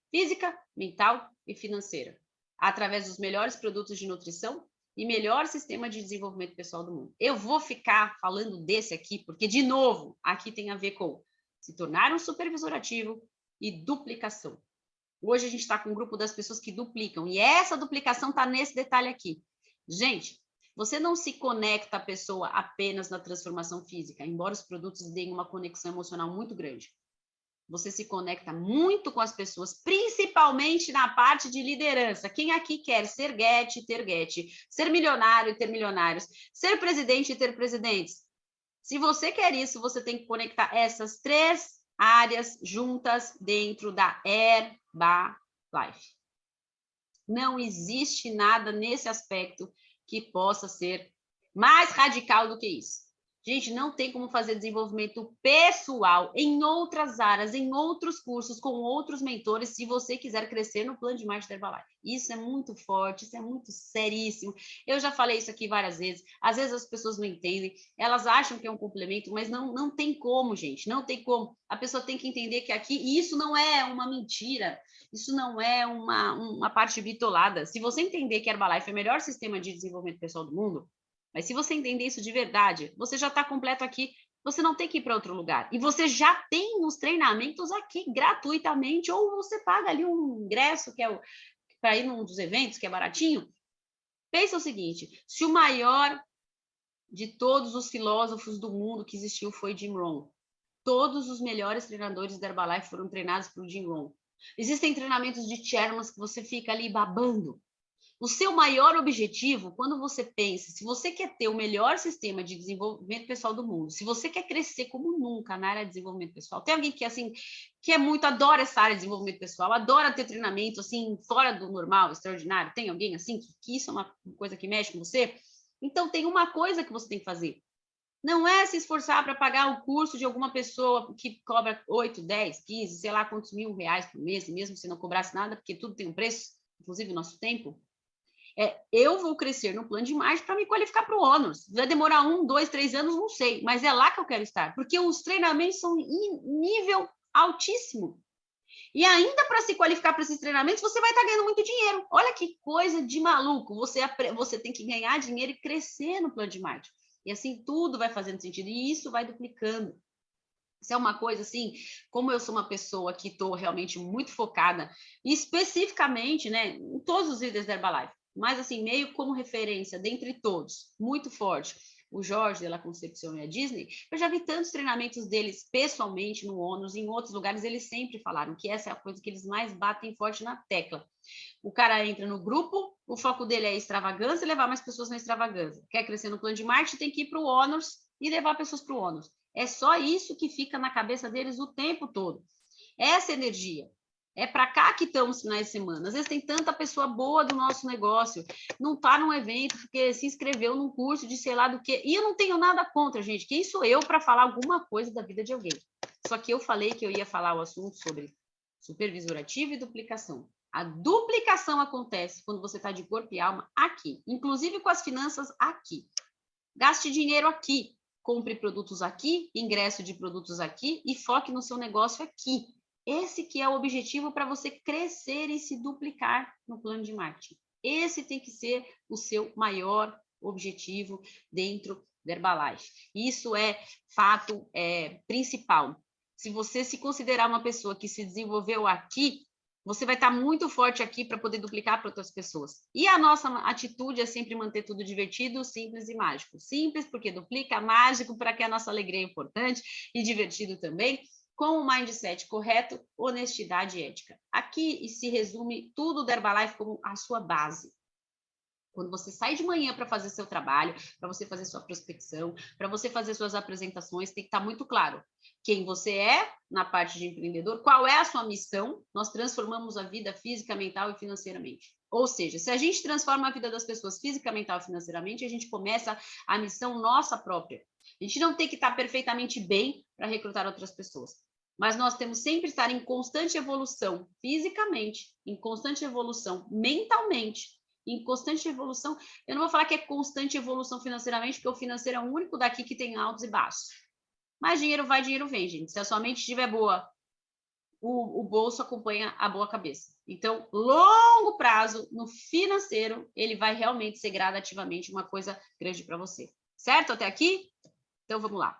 Física, mental e financeira, através dos melhores produtos de nutrição e melhor sistema de desenvolvimento pessoal do mundo. Eu vou ficar falando desse aqui, porque, de novo, aqui tem a ver com se tornar um supervisor ativo e duplicação. Hoje a gente está com um grupo das pessoas que duplicam, e essa duplicação está nesse detalhe aqui. Gente, você não se conecta à pessoa apenas na transformação física, embora os produtos deem uma conexão emocional muito grande. Você se conecta muito com as pessoas, principalmente na parte de liderança. Quem aqui quer ser Get, ter Get, ser milionário e ter milionários, ser presidente e ter presidentes? Se você quer isso, você tem que conectar essas 3 áreas juntas dentro da Herbalife. Não existe nada nesse aspecto que possa ser mais radical do que isso. Gente, não tem como fazer desenvolvimento pessoal em outras áreas, em outros cursos, com outros mentores, se você quiser crescer no plano de marketing da Herbalife. Isso é muito forte, isso é muito seríssimo. Eu já falei isso aqui várias vezes. Às vezes as pessoas não entendem, elas acham que é um complemento, mas não tem como, gente, não tem como. A pessoa tem que entender que aqui, e isso não é uma mentira, isso não é uma parte bitolada. Se você entender que a Herbalife é o melhor sistema de desenvolvimento pessoal do mundo, mas se você entender isso de verdade, você já está completo aqui, você não tem que ir para outro lugar. E você já tem os treinamentos aqui gratuitamente, ou você paga ali um ingresso, que é para ir num dos eventos, que é baratinho. Pensa o seguinte, se o maior de todos os filósofos do mundo que existiu foi Jim Rohn, todos os melhores treinadores da Herbalife foram treinados por Jim Rohn. Existem treinamentos de chairmans que você fica ali babando. O seu maior objetivo, quando você pensa, se você quer ter o melhor sistema de desenvolvimento pessoal do mundo, se você quer crescer como nunca na área de desenvolvimento pessoal, tem alguém que assim, que é muito, adora essa área de desenvolvimento pessoal, adora ter treinamento assim, fora do normal, extraordinário, tem alguém assim, que isso é uma coisa que mexe com você? Então tem uma coisa que você tem que fazer. Não é se esforçar para pagar o curso de alguma pessoa que cobra 8, 10, 15, sei lá quantos mil reais por mês, mesmo se não cobrasse nada, porque tudo tem um preço, inclusive o nosso tempo. Eu vou crescer no plano de marketing para me qualificar para o Honors. Vai demorar 1, 2, 3 anos, não sei, mas é lá que eu quero estar, porque os treinamentos são em nível altíssimo. E ainda para se qualificar para esses treinamentos, você vai estar ganhando muito dinheiro. Olha que coisa de maluco. Você tem que ganhar dinheiro e crescer no plano de marketing. E assim tudo vai fazendo sentido. E isso vai duplicando. Isso é uma coisa assim, como eu sou uma pessoa que estou realmente muito focada, especificamente, né, em todos os líderes da Herbalife, mas assim, meio como referência, dentre todos, muito forte, o Jorge de la Concepción e a Disney, eu já vi tantos treinamentos deles pessoalmente no ONUS, em outros lugares, eles sempre falaram que essa é a coisa que eles mais batem forte na tecla. O cara entra no grupo, o foco dele é extravagância e levar mais pessoas na extravagância. Quer crescer no plano de marketing, tem que ir para o ONUS e levar pessoas para o ONUS. É só isso que fica na cabeça deles o tempo todo. Essa energia. É para cá que estão os finais de semana. Às vezes tem tanta pessoa boa do nosso negócio, não está num evento porque se inscreveu num curso de sei lá do que. E eu não tenho nada contra, gente. Quem sou eu para falar alguma coisa da vida de alguém? Só que eu falei que eu ia falar o assunto sobre supervisor ativo e duplicação. A duplicação acontece quando você está de corpo e alma aqui, inclusive com as finanças aqui. Gaste dinheiro aqui. Compre produtos aqui, ingresso de produtos aqui e foque no seu negócio aqui. Esse que é o objetivo para você crescer e se duplicar no plano de marketing. Esse tem que ser o seu maior objetivo dentro da Herbalife. Isso é fato principal. Se você se considerar uma pessoa que se desenvolveu aqui, você vai estar muito forte aqui para poder duplicar para outras pessoas. E a nossa atitude é sempre manter tudo divertido, simples e mágico. Simples porque duplica, mágico para que a nossa alegria é importante e divertido também, com o mindset correto, honestidade e ética. Aqui se resume tudo da Herbalife como a sua base. Quando você sai de manhã para fazer seu trabalho, para você fazer sua prospecção, para você fazer suas apresentações, tem que estar muito claro quem você é na parte de empreendedor, qual é a sua missão. Nós transformamos a vida física, mental e financeiramente. Ou seja, se a gente transforma a vida das pessoas física, mental e financeiramente, a gente começa a missão nossa própria. A gente não tem que estar perfeitamente bem para recrutar outras pessoas. Mas nós temos sempre que estar em constante evolução fisicamente, em constante evolução mentalmente, em constante evolução. Eu não vou falar que é constante evolução financeiramente, porque o financeiro é o único daqui que tem altos e baixos. Mas dinheiro vai, dinheiro vem, gente. Se a sua mente estiver boa, o bolso acompanha a boa cabeça. Então, longo prazo, no financeiro, ele vai realmente ser gradativamente uma coisa grande para você. Certo até aqui? Então, vamos lá.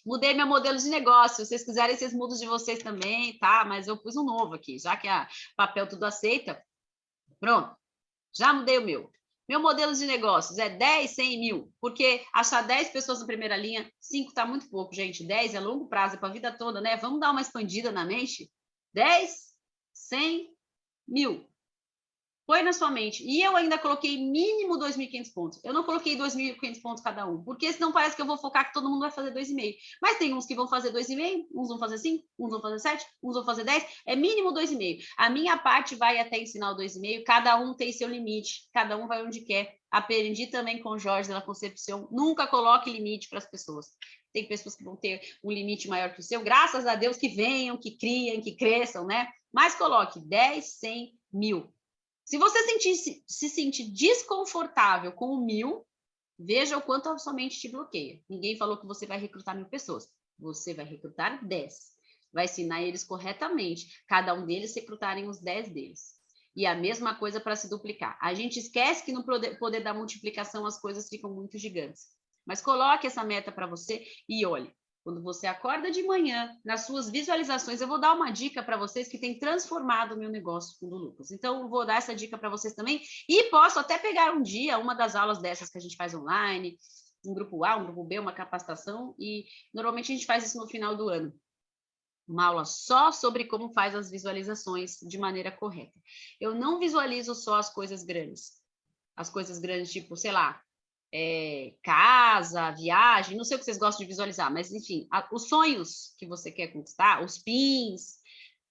Mudei meu modelo de negócio. Se vocês quiserem, vocês mudam de vocês também, tá? Mas eu pus um novo aqui, já que a papel tudo aceita. Pronto, já mudei o meu. Meu modelo de negócios é 10, 100 mil, porque achar 10 pessoas na primeira linha, 5 está muito pouco, gente. 10 é longo prazo, é para a vida toda, né? Vamos dar uma expandida na mente? 10, 100 mil. Põe na sua mente. E eu ainda coloquei mínimo 2.500 pontos. Eu não coloquei 2.500 pontos cada um, porque senão parece que eu vou focar que todo mundo vai fazer 2,5. Mas tem uns que vão fazer 2,5, uns vão fazer 5, uns vão fazer 7, uns vão fazer 10. É mínimo 2,5. A minha parte vai até ensinar o 2,5. Cada um tem seu limite. Cada um vai onde quer. Aprendi também com o Jorge na Concepção. Nunca coloque limite para as pessoas. Tem pessoas que vão ter um limite maior que o seu. Graças a Deus que venham, que criem, que cresçam, né? Mas coloque 10, 100, 1.000. Se você se sentir desconfortável com o 1.000, veja o quanto a sua mente te bloqueia. Ninguém falou que você vai recrutar 1.000 pessoas. Você vai recrutar 10. Vai ensinar eles corretamente. Cada um deles recrutarem os 10 deles. E a mesma coisa para se duplicar. A gente esquece que no poder da multiplicação as coisas ficam muito gigantes. Mas coloque essa meta para você e olhe. Quando você acorda de manhã, nas suas visualizações, eu vou dar uma dica para vocês que tem transformado o meu negócio com o do Lucas. Então, eu vou dar essa dica para vocês também. E posso até pegar um dia, uma das aulas dessas que a gente faz online, um grupo A, um grupo B, uma capacitação. E normalmente a gente faz isso no final do ano. Uma aula só sobre como faz as visualizações de maneira correta. Eu não visualizo só as coisas grandes. As coisas grandes, tipo, sei lá, casa, viagem, não sei o que vocês gostam de visualizar, mas enfim, os sonhos que você quer conquistar, os pins,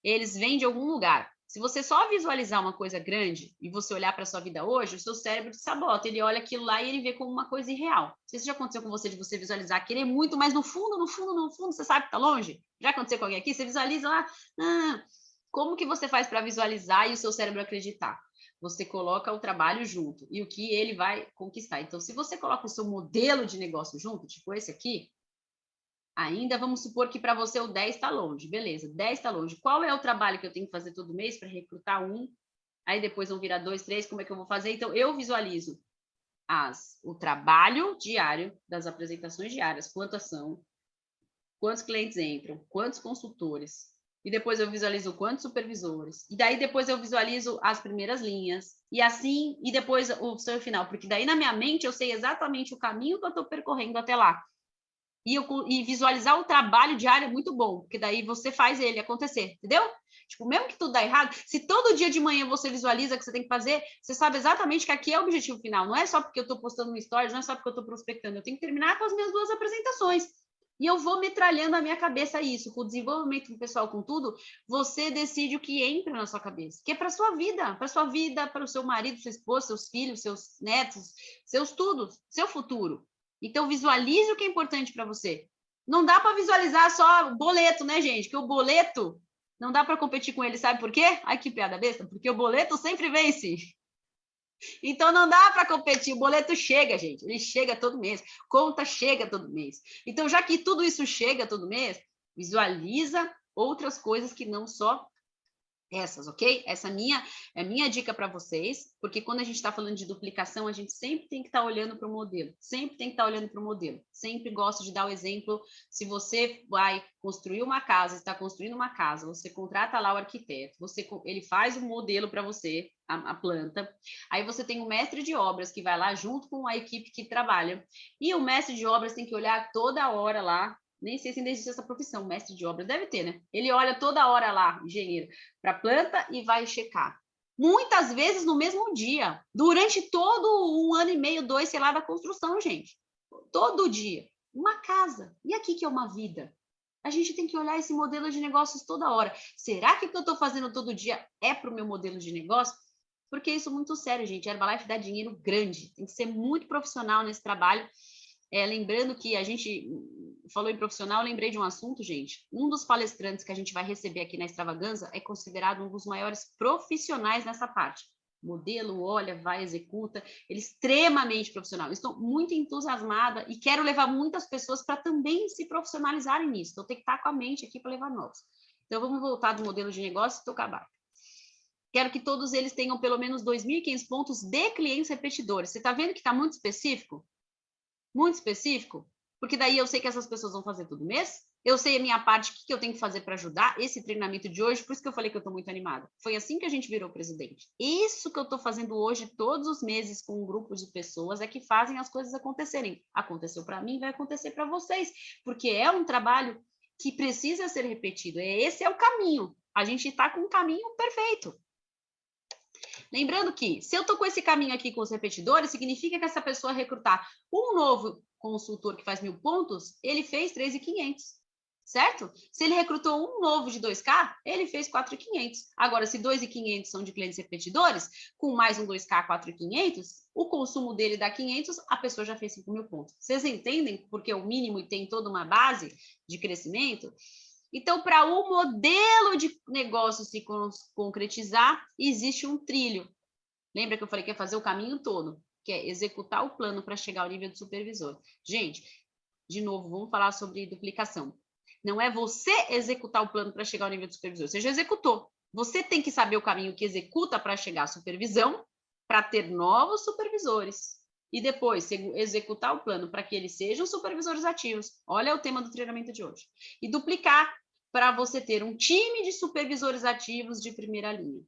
eles vêm de algum lugar. Se você só visualizar uma coisa grande e você olhar para a sua vida hoje, o seu cérebro te sabota, ele olha aquilo lá e ele vê como uma coisa irreal. Não sei se já aconteceu com você de você visualizar, querer muito, mas no fundo, você sabe que está longe? Já aconteceu com alguém aqui? Você visualiza lá, como que você faz para visualizar e o seu cérebro acreditar? Você coloca o trabalho junto e o que ele vai conquistar. Então, se você coloca o seu modelo de negócio junto, tipo esse aqui, ainda vamos supor que para você o 10 está longe. Beleza, 10 está longe. Qual é o trabalho que eu tenho que fazer todo mês para recrutar um? Aí depois vão virar 2, 3, como é que eu vou fazer? Então, eu visualizo o trabalho diário das apresentações diárias, quantas são, quantos clientes entram, quantos consultores, e depois eu visualizo quantos supervisores, e daí depois eu visualizo as primeiras linhas, e assim, e depois o seu final, porque daí na minha mente eu sei exatamente o caminho que eu estou percorrendo até lá. E visualizar o trabalho diário é muito bom, porque daí você faz ele acontecer, entendeu? Tipo, mesmo que tudo dá errado, se todo dia de manhã você visualiza o que você tem que fazer, você sabe exatamente que aqui é o objetivo final. Não é só porque eu estou postando no stories, não é só porque eu estou prospectando. Eu tenho que terminar com as minhas 2 apresentações. E eu vou metralhando a minha cabeça isso. Com o desenvolvimento do pessoal, com tudo, você decide o que entra na sua cabeça. Que é para sua vida, para o seu marido, sua esposa, seus filhos, seus netos, seus tudo, seu futuro. Então, visualize o que é importante para você. Não dá para visualizar só boleto, né, gente? Porque o boleto não dá para competir com ele, sabe por quê? Ai, que piada besta. Porque o boleto sempre vence. Então, não dá para competir. O boleto chega, gente. Ele chega todo mês. Conta chega todo mês. Então, já que tudo isso chega todo mês, visualiza outras coisas que não só essas, ok? Essa é minha dica para vocês, porque quando a gente está falando de duplicação, a gente sempre tem que estar olhando para o modelo, sempre tem que estar olhando para o modelo. Sempre gosto de dar o exemplo, se você vai construir uma casa, está construindo uma casa, você contrata lá o arquiteto, ele faz o modelo para você, a planta, aí você tem o mestre de obras que vai lá junto com a equipe que trabalha, e o mestre de obras tem que olhar toda hora lá. Nem sei se ainda existe essa profissão, mestre de obras, deve ter, né? Ele olha toda hora lá, engenheiro, para a planta e vai checar. Muitas vezes no mesmo dia, durante todo 1 ano e meio, 2, sei lá, da construção, gente. Todo dia. Uma casa. E aqui que é uma vida. A gente tem que olhar esse modelo de negócios toda hora. Será que o que eu estou fazendo todo dia é para o meu modelo de negócio? Porque isso é muito sério, gente. A Herbalife dá dinheiro grande. Tem que ser muito profissional nesse trabalho. Lembrando que a gente falou em profissional, lembrei de um assunto, gente. Um dos palestrantes que a gente vai receber aqui na Extravaganza é considerado um dos maiores profissionais nessa parte. Modelo, olha, vai, executa. Ele é extremamente profissional. Estou muito entusiasmada e quero levar muitas pessoas para também se profissionalizarem nisso. Então, tem que estar com a mente aqui para levar novos. Então, vamos voltar do modelo de negócio e tocar abaixo. Quero que todos eles tenham pelo menos 2.500 pontos de clientes repetidores. Você está vendo que está muito específico? Muito específico? porque daí eu sei que essas pessoas vão fazer todo mês, eu sei a minha parte, o que eu tenho que fazer para ajudar esse treinamento de hoje, por isso que eu falei que eu estou muito animada. Foi assim que a gente virou presidente. Isso que eu estou fazendo hoje, todos os meses, com um grupo de pessoas, é que fazem as coisas acontecerem. Aconteceu para mim, vai acontecer para vocês, porque é um trabalho que precisa ser repetido. Esse é o caminho. A gente está com um caminho perfeito. Lembrando que, se eu estou com esse caminho aqui com os repetidores, significa que essa pessoa recrutar um novo consultor que faz 1.000 pontos, ele fez 3.500. Certo? Se ele recrutou um novo de 2K, ele fez 4.500. Agora, se 2.500 são de clientes repetidores, com mais um 2K, 4.500, o consumo dele dá 500, a pessoa já fez 5.000 pontos. Vocês entendem? Porque o mínimo e tem toda uma base de crescimento. Então, para o modelo de negócio se concretizar, existe um trilho. Lembra que eu falei que ia fazer o caminho todo, que é executar o plano para chegar ao nível de supervisor. Gente, de novo, vamos falar sobre duplicação. Não é você executar o plano para chegar ao nível de supervisor. Você já executou. Você tem que saber o caminho que executa para chegar à supervisão, para ter novos supervisores. E depois, executar o plano para que eles sejam supervisores ativos. Olha o tema do treinamento de hoje. E duplicar para você ter um time de supervisores ativos de primeira linha.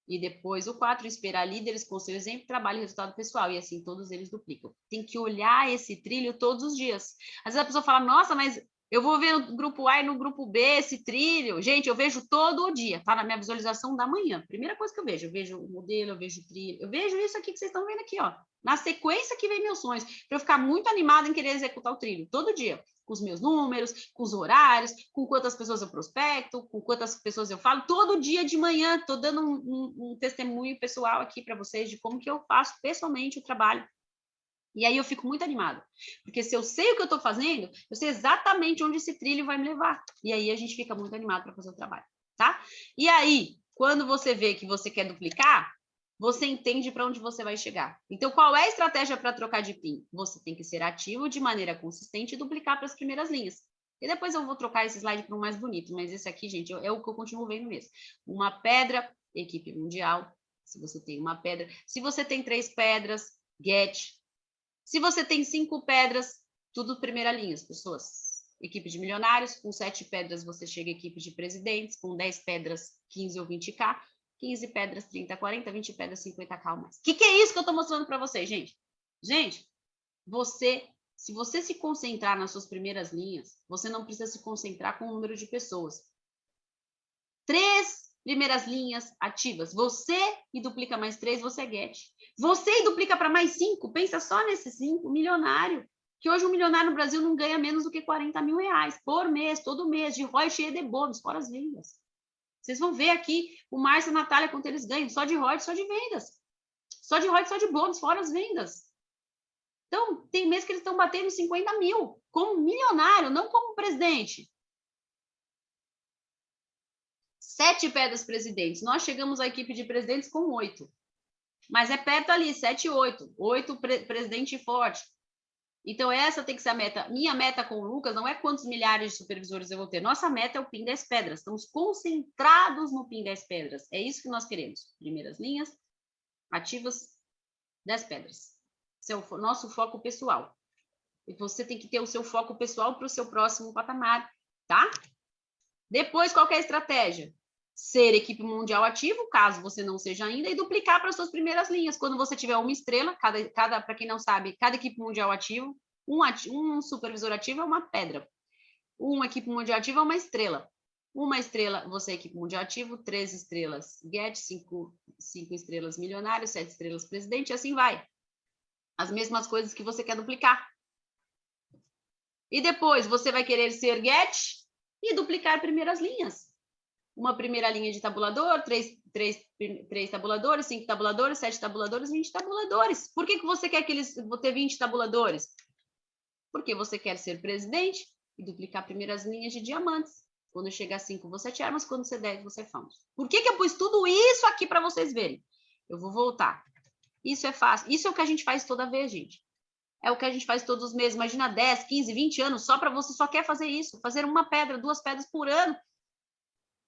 E depois, o 4, inspirar líderes com seu exemplo, trabalho e resultado pessoal. E assim, todos eles duplicam. Tem que olhar esse trilho todos os dias. Às vezes a pessoa fala, nossa, mas eu vou ver no grupo A e no grupo B esse trilho. Gente, eu vejo todo o dia, tá na minha visualização da manhã. Primeira coisa que eu vejo o modelo, eu vejo o trilho, eu vejo isso aqui que vocês estão vendo aqui, ó. Na sequência que vem meus sonhos, para eu ficar muito animada em querer executar o trilho, todo dia. Com os meus números, com os horários, com quantas pessoas eu prospecto, com quantas pessoas eu falo. Todo dia de manhã, estou dando um testemunho pessoal aqui para vocês de como que eu faço pessoalmente o trabalho. E aí eu fico muito animada, porque se eu sei o que eu estou fazendo, eu sei exatamente onde esse trilho vai me levar. E aí a gente fica muito animado para fazer o trabalho, tá? E aí, quando você vê que você quer duplicar, você entende para onde você vai chegar. Então, qual é a estratégia para trocar de PIN? Você tem que ser ativo de maneira consistente e duplicar para as primeiras linhas. E depois eu vou trocar esse slide para um mais bonito, mas esse aqui, gente, é o que eu continuo vendo mesmo. Uma pedra, equipe mundial, se você tem uma pedra. Se você tem 3 pedras, get. Se você tem 5 pedras, tudo primeira linha, as pessoas. Equipe de milionários, com 7 pedras você chega à equipe de presidentes, com 10 pedras, 15 ou 20K, 15 pedras, 30, 40, 20 pedras, 50K ou mais. O que é isso que eu estou mostrando para vocês, gente? Gente, se você se concentrar nas suas primeiras linhas, você não precisa se concentrar com o número de pessoas. 3 primeiras linhas ativas. Você e duplica mais 3, você é get. Você e duplica para mais 5, pensa só nesses 5, milionário. Que hoje um milionário no Brasil não ganha menos do que 40 mil reais por mês, todo mês, de royalties e de bônus, fora as vendas. Vocês vão ver aqui o Márcio e a Natália quanto eles ganham, só de royalties, só de vendas. Só de royalties, só de bônus, fora as vendas. Então, tem mês que eles estão batendo 50 mil, como milionário, não como presidente. 7 pedras presidentes. Nós chegamos à equipe de presidentes com 8. Mas é perto ali, 7 e 8. 8 presidente forte. Então, essa tem que ser a meta. Minha meta com o Lucas não é quantos milhares de supervisores eu vou ter. Nossa meta é o PIN 10 pedras. Estamos concentrados no PIN 10 pedras. É isso que nós queremos. Primeiras linhas, ativas, 10 pedras. Esse é o nosso foco pessoal. E você tem que ter o seu foco pessoal para o seu próximo patamar, tá? Depois, qual que é a estratégia? Ser equipe mundial ativo, caso você não seja ainda, e duplicar para as suas primeiras linhas. Quando você tiver uma estrela, para quem não sabe, cada equipe mundial ativo, um supervisor ativo é uma pedra. Uma equipe mundial ativa é uma estrela. Uma estrela, você é equipe mundial ativo, 3 estrelas get, 5 estrelas milionário, 7 estrelas presidente, e assim vai. As mesmas coisas que você quer duplicar. E depois, você vai querer ser get e duplicar primeiras linhas. Uma primeira linha de tabulador, 3 tabuladores, 5 tabuladores, 7 tabuladores, 20 tabuladores. Por que você quer que eles vão ter 20 tabuladores? Porque você quer ser presidente e duplicar primeiras linhas de diamantes. Quando chegar a 5, você é armas, quando você 10, você é found. Por que eu pus tudo isso aqui para vocês verem? Eu vou voltar. Isso é fácil. Isso é o que a gente faz toda vez, gente. É o que a gente faz todos os meses. Imagina 10, 15, 20 anos só para você só quer fazer isso. Fazer uma pedra, 2 pedras por ano.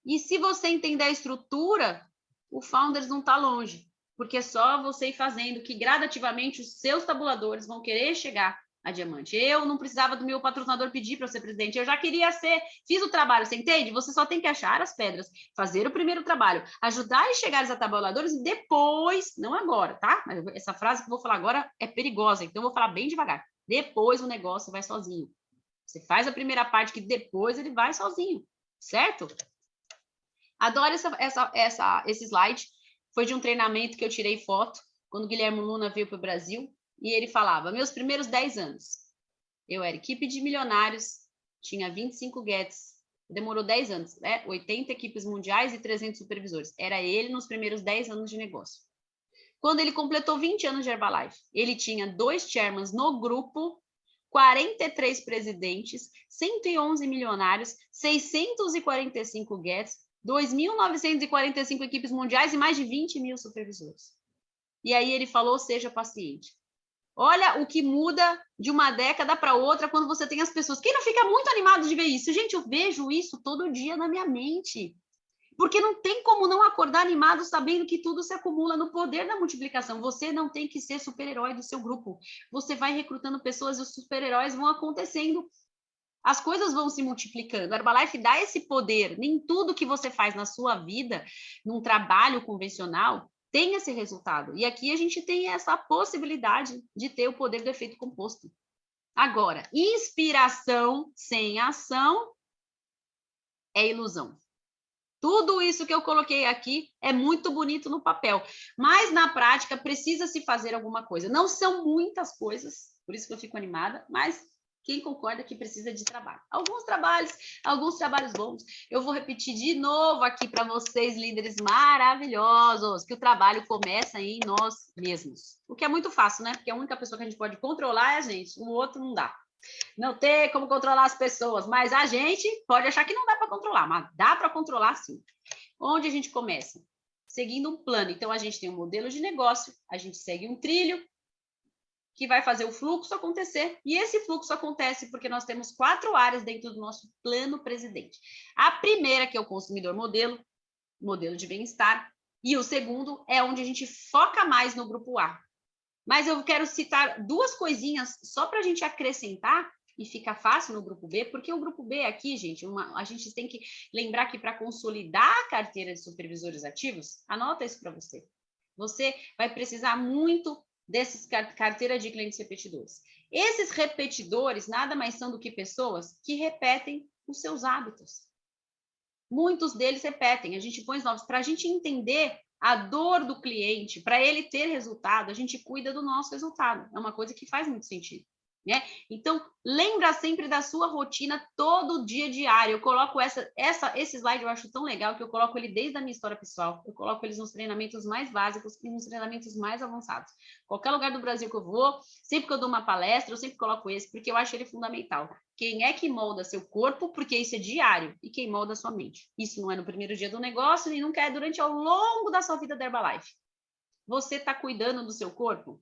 E se você entender a estrutura, o Founders não está longe. Porque é só você ir fazendo que gradativamente os seus tabuladores vão querer chegar a diamante. Eu não precisava do meu patrocinador pedir para eu ser presidente. Eu já queria ser, fiz o trabalho, você entende? Você só tem que achar as pedras, fazer o primeiro trabalho, ajudar e chegar a tabuladores e depois, não agora, tá? Essa frase que eu vou falar agora é perigosa, então eu vou falar bem devagar. Depois o negócio vai sozinho. Você faz a primeira parte que depois ele vai sozinho, certo? Adoro esse slide. Foi de um treinamento que eu tirei foto quando o Guilherme Luna veio para o Brasil. E ele falava, meus primeiros 10 anos, eu era equipe de milionários, tinha 25 guests, demorou 10 anos, né? 80 equipes mundiais e 300 supervisores. Era ele nos primeiros 10 anos de negócio. Quando ele completou 20 anos de Herbalife, ele tinha 2 chairmans no grupo, 43 presidentes, 111 milionários, 645 guests, 2.945 equipes mundiais e mais de 20 mil supervisores. E aí ele falou, seja paciente. Olha o que muda de uma década para outra quando você tem as pessoas. Quem não fica muito animado de ver isso? Gente, eu vejo isso todo dia na minha mente. Porque não tem como não acordar animado sabendo que tudo se acumula no poder da multiplicação. Você não tem que ser super-herói do seu grupo. Você vai recrutando pessoas e os super-heróis vão acontecendo. As coisas vão se multiplicando. A Herbalife dá esse poder. Nem tudo que você faz na sua vida, num trabalho convencional, tem esse resultado. E aqui a gente tem essa possibilidade de ter o poder do efeito composto. Agora, inspiração sem ação é ilusão. Tudo isso que eu coloquei aqui é muito bonito no papel, mas na prática precisa se fazer alguma coisa. Não são muitas coisas, por isso que eu fico animada, mas quem concorda que precisa de trabalho? Alguns trabalhos bons. Eu vou repetir de novo aqui para vocês, líderes maravilhosos, que o trabalho começa em nós mesmos. O que é muito fácil, né? Porque a única pessoa que a gente pode controlar é a gente, o outro não dá. Não tem como controlar as pessoas, mas a gente pode achar que não dá para controlar, mas dá para controlar sim. Onde a gente começa? Seguindo um plano. Então, a gente tem um modelo de negócio, a gente segue um trilho, que vai fazer o fluxo acontecer, e esse fluxo acontece porque nós temos 4 áreas dentro do nosso plano presidente. A primeira, que é o consumidor modelo de bem-estar, e o segundo é onde a gente foca mais no grupo A. Mas eu quero citar 2 coisinhas só para a gente acrescentar e ficar fácil no grupo B, porque o grupo B aqui, gente, a gente tem que lembrar que para consolidar a carteira de supervisores ativos, anota isso para você. Você vai precisar muito desses carteira de clientes repetidores. Esses repetidores nada mais são do que pessoas que repetem os seus hábitos. Muitos deles repetem, a gente põe os novos. Para a gente entender a dor do cliente, para ele ter resultado, a gente cuida do nosso resultado. É uma coisa que faz muito sentido. Né? Então, lembra sempre da sua rotina todo dia diário. Eu coloco esse slide, eu acho tão legal que eu coloco ele desde a minha história pessoal. Eu coloco eles nos treinamentos mais básicos e nos treinamentos mais avançados. Qualquer lugar do Brasil que eu vou, sempre que eu dou uma palestra, eu sempre coloco esse, porque eu acho ele fundamental. Quem é que molda seu corpo? Porque isso é diário. E quem molda sua mente? Isso não é no primeiro dia do negócio e nunca é durante ao longo da sua vida da Herbalife. Você está cuidando do seu corpo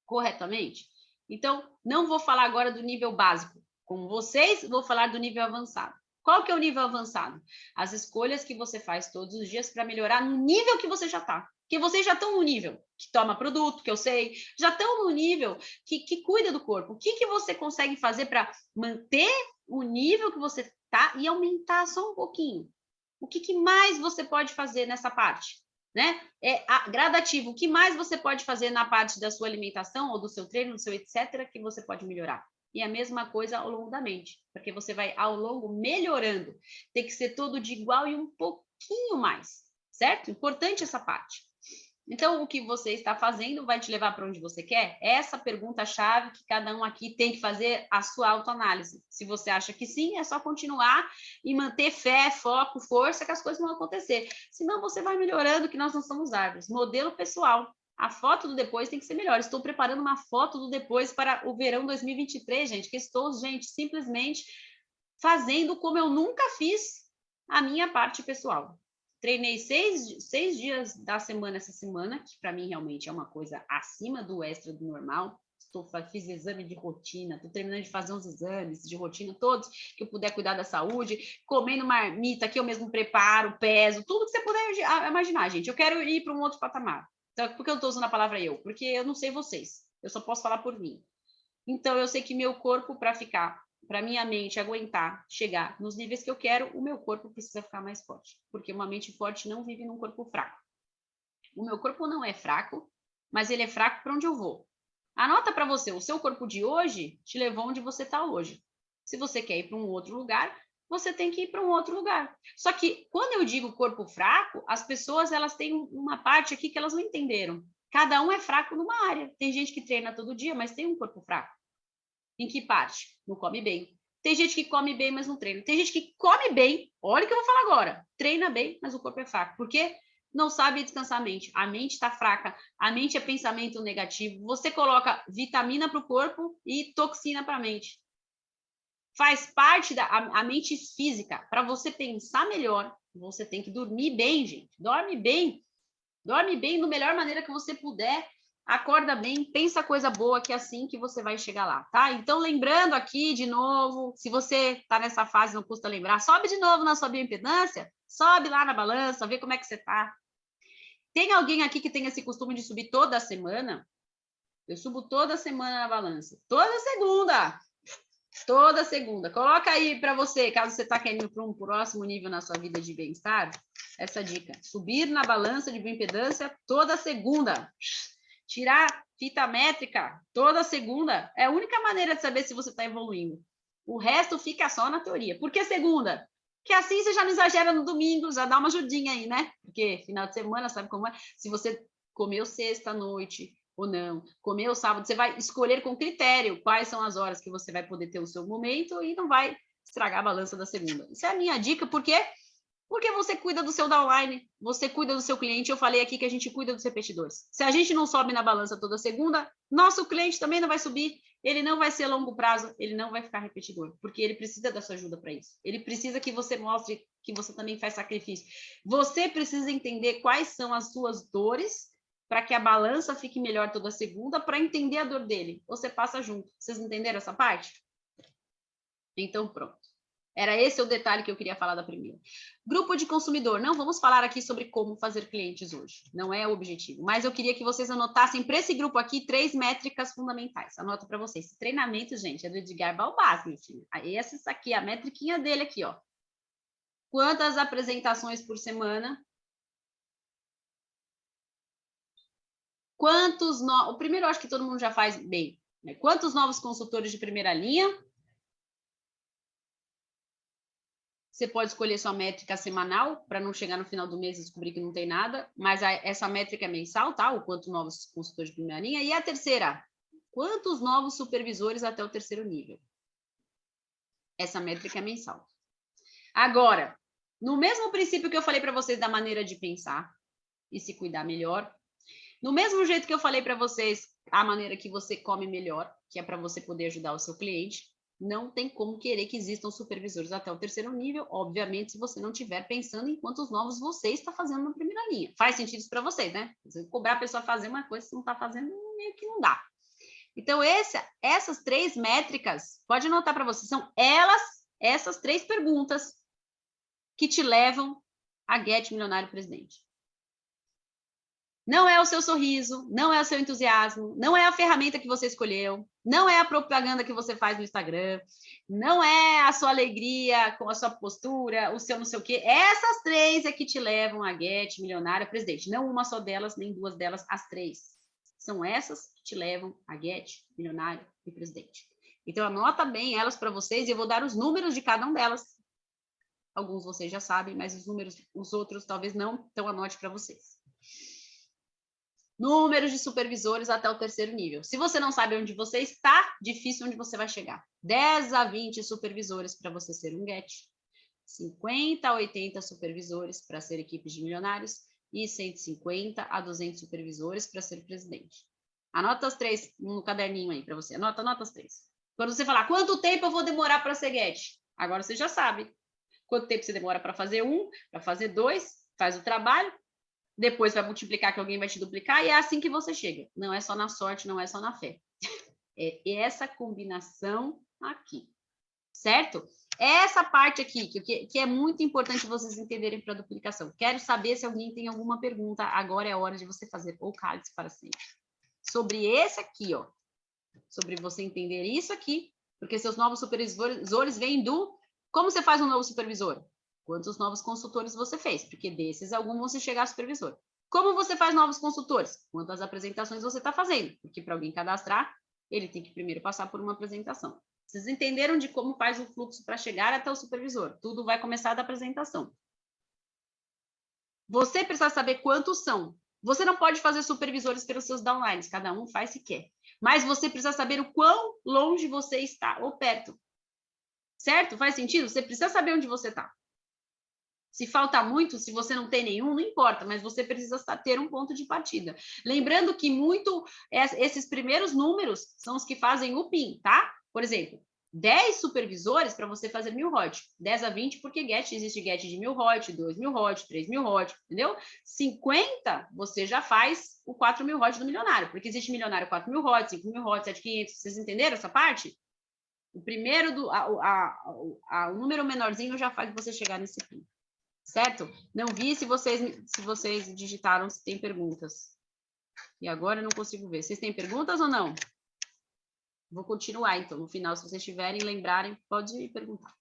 corretamente? Então, não vou falar agora do nível básico com vocês, vou falar do nível avançado. Qual que é o nível avançado? As escolhas que você faz todos os dias para melhorar no nível que você já está. Porque vocês já estão no nível que toma produto, que eu sei, já estão no nível que cuida do corpo. O que você consegue fazer para manter o nível que você está e aumentar só um pouquinho? O que mais você pode fazer nessa parte? Né? Gradativo. O que mais você pode fazer na parte da sua alimentação ou do seu treino, do seu etc., que você pode melhorar? E a mesma coisa ao longo da mente, porque você vai ao longo melhorando. Tem que ser todo de igual e um pouquinho mais, certo? Importante essa parte. Então, o que você está fazendo vai te levar para onde você quer? Essa pergunta-chave que cada um aqui tem que fazer a sua autoanálise. Se você acha que sim, é só continuar e manter fé, foco, força, que as coisas vão acontecer. Senão, você vai melhorando, que nós não somos árvores. Modelo pessoal. A foto do depois tem que ser melhor. Estou preparando uma foto do depois para o verão 2023, gente, que estou, gente, simplesmente fazendo como eu nunca fiz a minha parte pessoal. Treinei 6 dias da semana essa semana, que para mim realmente é uma coisa acima do extra do normal. Fiz exame de rotina, estou terminando de fazer uns exames de rotina, todos que eu puder cuidar da saúde, comendo marmita que eu mesmo preparo, peso, tudo que você puder imaginar, gente. Eu quero ir para um outro patamar. Então, por que eu estou usando a palavra eu? Porque eu não sei vocês, eu só posso falar por mim. Então, eu sei que meu corpo, para minha mente aguentar, chegar nos níveis que eu quero, o meu corpo precisa ficar mais forte. Porque uma mente forte não vive num corpo fraco. O meu corpo não é fraco, mas ele é fraco para onde eu vou. Anota para você, o seu corpo de hoje te levou onde você está hoje. Se você quer ir para um outro lugar, você tem que ir para um outro lugar. Só que quando eu digo corpo fraco, as pessoas elas têm uma parte aqui que elas não entenderam. Cada um é fraco numa área. Tem gente que treina todo dia, mas tem um corpo fraco. Em que parte? Não come bem. Tem gente que come bem, mas não treina. Tem gente que come bem, olha o que eu vou falar agora. Treina bem, mas o corpo é fraco. Por quê? Não sabe descansar a mente. A mente está fraca, a mente é pensamento negativo. Você coloca vitamina para o corpo e toxina para a mente. Faz parte da mente física. Para você pensar melhor, você tem que dormir bem, gente. Dorme bem. Dorme bem da melhor maneira que você puder. Acorda bem, pensa coisa boa, que é assim que você vai chegar lá, tá? Então, lembrando aqui de novo, se você tá nessa fase, não custa lembrar, sobe de novo na sua bioimpedância, sobe lá na balança, vê como é que você tá. Tem alguém aqui que tem esse costume de subir toda semana? Eu subo toda semana na balança. Toda segunda. Toda segunda. Coloca aí para você, caso você está querendo para um próximo nível na sua vida de bem-estar, essa dica. Subir na balança de bioimpedância toda segunda. Tirar fita métrica toda segunda. É a única maneira de saber se você está evoluindo. O resto fica só na teoria. Por que segunda? Que assim você já não exagera no domingo, já dá uma ajudinha aí, né? Porque final de semana, sabe como é? Se você comeu sexta à noite ou não, comeu sábado, você vai escolher com critério quais são as horas que você vai poder ter o seu momento e não vai estragar a balança da segunda. Isso é a minha dica, porque você cuida do seu downline, você cuida do seu cliente. Eu falei aqui que a gente cuida dos repetidores. Se a gente não sobe na balança toda segunda, nosso cliente também não vai subir, ele não vai ser a longo prazo, ele não vai ficar repetidor, porque ele precisa da sua ajuda para isso. Ele precisa que você mostre que você também faz sacrifício. Você precisa entender quais são as suas dores para que a balança fique melhor toda segunda, para entender a dor dele. Você passa junto. Vocês entenderam essa parte? Então, pronto. Era esse o detalhe que eu queria falar da primeira. Grupo de consumidor. Não vamos falar aqui sobre como fazer clientes hoje. Não é o objetivo. Mas eu queria que vocês anotassem para esse grupo aqui 3 métricas fundamentais. Anota para vocês. Esse treinamento, gente, é do Edgar Balbás, meu filho. Essa aqui, a métriquinha dele aqui, ó. Quantas apresentações por semana? O primeiro eu acho que todo mundo já faz bem, né? Quantos novos consultores de primeira linha? Você pode escolher sua métrica semanal, para não chegar no final do mês e descobrir que não tem nada, mas essa métrica é mensal, tá? O quanto novos consultores de primeira linha. E a terceira, quantos novos supervisores até o terceiro nível? Essa métrica é mensal. Agora, no mesmo princípio que eu falei para vocês da maneira de pensar e se cuidar melhor, no mesmo jeito que eu falei para vocês a maneira que você come melhor, que é para você poder ajudar o seu cliente, não tem como querer que existam supervisores até o terceiro nível, obviamente, se você não estiver pensando em quantos novos você está fazendo na primeira linha. Faz sentido isso para vocês, né? Você cobrar a pessoa fazer uma coisa que não está fazendo, meio que não dá. Então, essas 3 métricas, pode anotar para você, são essas 3 perguntas que te levam a Get Milionário Presidente. Não é o seu sorriso, não é o seu entusiasmo, não é a ferramenta que você escolheu, não é a propaganda que você faz no Instagram, não é a sua alegria com a sua postura, o seu não sei o quê. Essas 3 é que te levam a Get Milionária Presidente. Não uma só delas, nem 2 delas, as 3. São essas que te levam a Get Milionário e Presidente. Então, anota bem elas para vocês e eu vou dar os números de cada uma delas. Alguns vocês já sabem, mas os outros talvez não, então anote para vocês. Números de supervisores até o terceiro nível. Se você não sabe onde você está, difícil onde você vai chegar. 10 a 20 supervisores para você ser um Get. 50 a 80 supervisores para ser equipes de milionários. E 150 a 200 supervisores para ser presidente. Anota as 3 no caderninho aí para você. Anota as 3. Quando você falar, quanto tempo eu vou demorar para ser Get? Agora você já sabe. Quanto tempo você demora para fazer 1, para fazer 2, faz o trabalho. Depois vai multiplicar que alguém vai te duplicar e é assim que você chega. Não é só na sorte, não é só na fé. É essa combinação aqui, certo? Essa parte aqui, que é muito importante vocês entenderem para a duplicação. Quero saber se alguém tem alguma pergunta. Agora é a hora de você fazer o cálice para sempre. Sobre esse aqui, ó. sobre você entender isso aqui, porque seus novos supervisores vêm do... Como você faz um novo supervisor? Quantos novos consultores você fez? Porque desses, alguns vão se chegar a supervisor. Como você faz novos consultores? Quantas apresentações você está fazendo? Porque para alguém cadastrar, ele tem que primeiro passar por uma apresentação. Vocês entenderam de como faz o fluxo para chegar até o supervisor? Tudo vai começar da apresentação. Você precisa saber quantos são. Você não pode fazer supervisores pelos seus downlines, cada um faz se quer. Mas você precisa saber o quão longe você está ou perto. Certo? Faz sentido? Você precisa saber onde você está. Se falta muito, se você não tem nenhum, não importa, mas você precisa ter um ponto de partida. Lembrando que esses primeiros números são os que fazem o PIN, tá? Por exemplo, 10 supervisores para você fazer 1000 ROT. 10 a 20, porque existe GET de 1000 ROT, 2000 ROT, 3000 ROT, entendeu? 50, você já faz o 4000 ROT do milionário, porque existe milionário 4000 ROT, 5000 ROT, 7500. Vocês entenderam essa parte? O primeiro, o número menorzinho já faz você chegar nesse PIN. Certo? Não vi se vocês digitaram, se tem perguntas. E agora eu não consigo ver. Vocês têm perguntas ou não? Vou continuar, então. No final, se vocês tiverem, lembrarem, pode perguntar.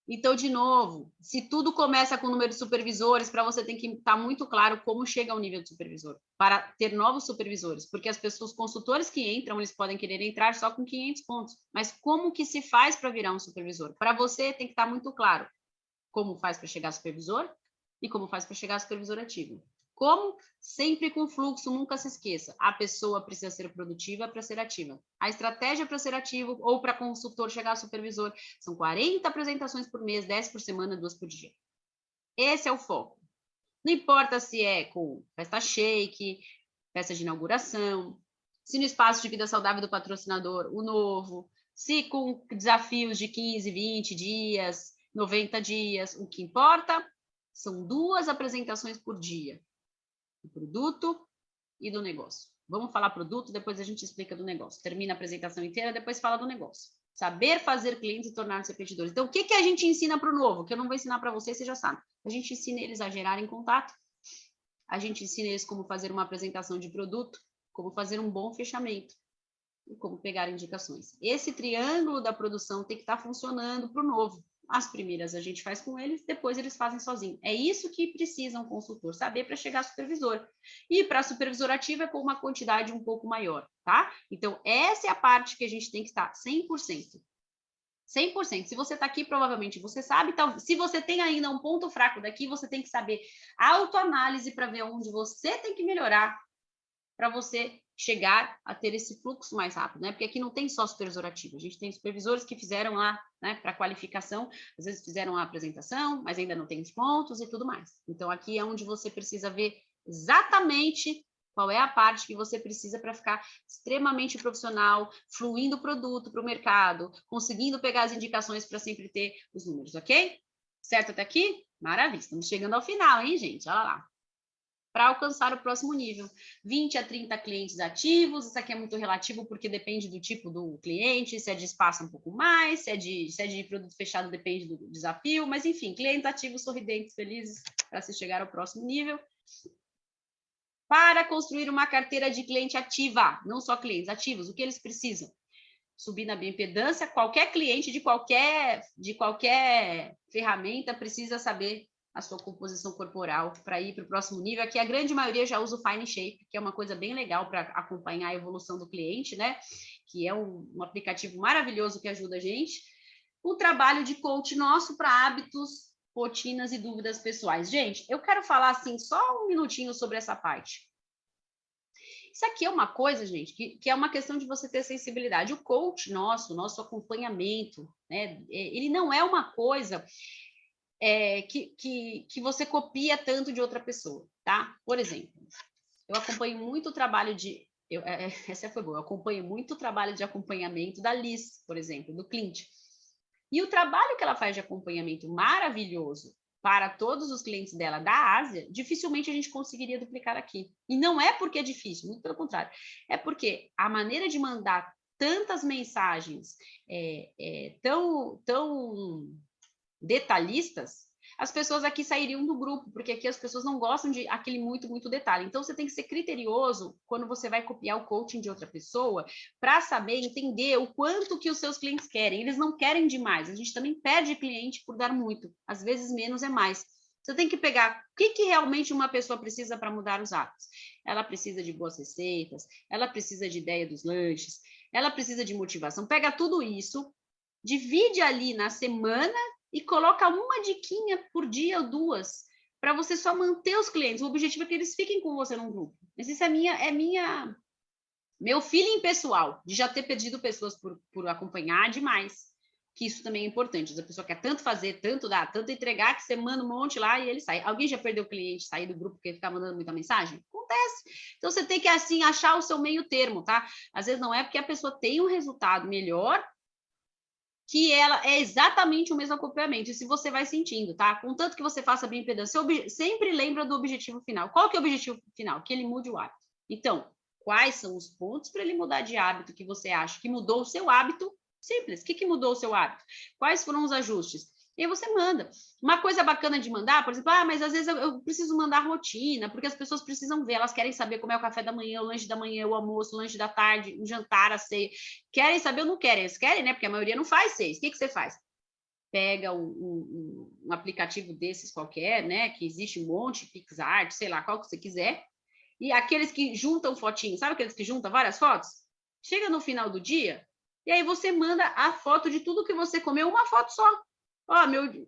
Então, de novo, se tudo começa com o número de supervisores, para você tem que estar muito claro como chega ao nível de supervisor, para ter novos supervisores, porque os consultores que entram, eles podem querer entrar só com 500 pontos. Mas como que se faz para virar um supervisor? Para você tem que estar muito claro como faz para chegar supervisor e como faz para chegar supervisor ativo. Como? Sempre com fluxo, nunca se esqueça. A pessoa precisa ser produtiva para ser ativa. A estratégia para ser ativo ou para consultor chegar a supervisor são 40 apresentações por mês, 10 por semana, 2 por dia. Esse é o foco. Não importa se é com festa shake, festa de inauguração, se no espaço de vida saudável do patrocinador, o novo, se com desafios de 15, 20 dias, 90 dias, o que importa são 2 apresentações por dia, do produto e do negócio. Vamos falar produto, depois a gente explica do negócio. Termina a apresentação inteira, depois fala do negócio. Saber fazer clientes e tornar-se repetidores. Então, o que a gente ensina para o novo? Que eu não vou ensinar para vocês, vocês já sabem. A gente ensina eles a gerarem contato, a gente ensina eles como fazer uma apresentação de produto, como fazer um bom fechamento e como pegar indicações. Esse triângulo da produção tem que estar funcionando para o novo. As primeiras a gente faz com eles, depois eles fazem sozinhos. É isso que precisa um consultor saber para chegar a supervisor. E para supervisor ativo é com uma quantidade um pouco maior, tá? Então, essa é a parte que a gente tem que estar 100%. 100%. Se você está aqui, provavelmente você sabe. Então, se você tem ainda um ponto fraco daqui, você tem que saber autoanálise para ver onde você tem que melhorar para você chegar a ter esse fluxo mais rápido, né? Porque aqui não tem só supervisor ativo, a gente tem supervisores que fizeram lá, né, para qualificação, às vezes fizeram a apresentação, mas ainda não tem os pontos e tudo mais. Então, aqui é onde você precisa ver exatamente qual é a parte que você precisa para ficar extremamente profissional, fluindo o produto para o mercado, conseguindo pegar as indicações para sempre ter os números, ok? Certo até aqui? Maravilha, estamos chegando ao final, hein, gente? Olha lá. Para alcançar o próximo nível. 20 a 30 clientes ativos, isso aqui é muito relativo porque depende do tipo do cliente, se é de espaço um pouco mais, se é de produto fechado depende do desafio, mas enfim, clientes ativos, sorridentes, felizes para se chegar ao próximo nível. Para construir uma carteira de cliente ativa, não só clientes ativos, o que eles precisam? Subir na bioimpedância, qualquer cliente de qualquer ferramenta precisa saber a sua composição corporal para ir para o próximo nível. Aqui a grande maioria já usa o Fine Shape, que é uma coisa bem legal para acompanhar a evolução do cliente, né? Que é um aplicativo maravilhoso que ajuda a gente. O trabalho de coach nosso para hábitos, rotinas e dúvidas pessoais. Gente, eu quero falar assim só um minutinho sobre essa parte. Isso aqui é uma coisa, gente, que é uma questão de você ter sensibilidade. O coach nosso acompanhamento, né? Ele não é uma coisa que você copia tanto de outra pessoa, tá? Por exemplo, eu acompanho muito o trabalho de... essa foi boa. Eu acompanho muito o trabalho de acompanhamento da Liz, por exemplo, do Clint. E o trabalho que ela faz de acompanhamento maravilhoso para todos os clientes dela da Ásia, dificilmente a gente conseguiria duplicar aqui. E não é porque é difícil, muito pelo contrário. É porque a maneira de mandar tantas mensagens tão detalhistas as pessoas aqui sairiam do grupo, porque aqui as pessoas não gostam de aquele muito detalhe. Então, você tem que ser criterioso quando você vai copiar o coaching de outra pessoa, para saber, entender o quanto que os seus clientes querem. Eles não querem demais. A gente também perde cliente por dar muito. Às vezes, menos é mais. Você tem que pegar o que realmente uma pessoa precisa para mudar os hábitos. Ela precisa de boas receitas, ela precisa de ideia dos lanches, ela precisa de motivação. Pega tudo isso, divide ali na semana e coloca uma diquinha por dia ou duas, para você só manter os clientes. O objetivo é que eles fiquem com você num grupo. Mas isso é meu feeling pessoal, de já ter perdido pessoas por acompanhar demais. Que isso também é importante. A pessoa quer tanto fazer, tanto dar, tanto entregar, que você manda um monte lá e ele sai. Alguém já perdeu o cliente, sair do grupo porque ficar mandando muita mensagem? Acontece. Então, você tem que, assim, achar o seu meio termo, tá? Às vezes não é porque a pessoa tem um resultado melhor que ela é exatamente o mesmo acompanhamento. E se você vai sentindo, tá? Contanto que você faça bioimpedância, sempre lembra do objetivo final. Qual que é o objetivo final? Que ele mude o hábito. Então, quais são os pontos para ele mudar de hábito que você acha que mudou o seu hábito? Simples. O que mudou o seu hábito? Quais foram os ajustes? E aí você manda. Uma coisa bacana de mandar, por exemplo, mas às vezes eu preciso mandar rotina, porque as pessoas precisam ver, elas querem saber como é o café da manhã, o lanche da manhã, o almoço, o lanche da tarde, o jantar, a ceia. Querem saber ou não querem? Eles querem, né? Porque a maioria não faz 6. O que você faz? Pega um aplicativo desses qualquer, né? Que existe um monte, PixArt, sei lá, qual que você quiser. E aqueles que juntam fotinhos, sabe aqueles que juntam várias fotos? Chega no final do dia, e aí você manda a foto de tudo que você comeu, uma foto só. Ó,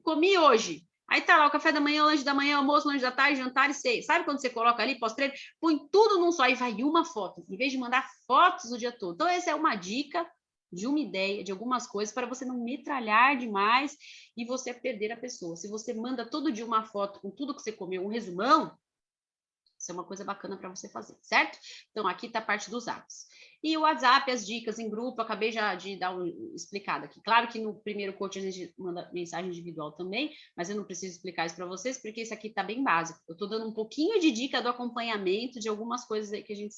comi hoje. Aí tá lá o café da manhã, o lanche da manhã, almoço, lanche da tarde, jantar e ceia. Sabe quando você coloca ali pós-treino? Põe tudo num só e vai uma foto, em vez de mandar fotos o dia todo. Então, essa é uma dica de uma ideia, de algumas coisas, para você não metralhar demais e você perder a pessoa. Se você manda todo dia uma foto com tudo que você comeu, um resumão, isso é uma coisa bacana para você fazer, certo? Então, aqui está a parte dos hábitos. E o WhatsApp, as dicas em grupo, acabei já de dar uma explicada aqui. Claro que no primeiro coach a gente manda mensagem individual também, mas eu não preciso explicar isso para vocês, porque isso aqui está bem básico. Eu estou dando um pouquinho de dica do acompanhamento de algumas coisas aí que a gente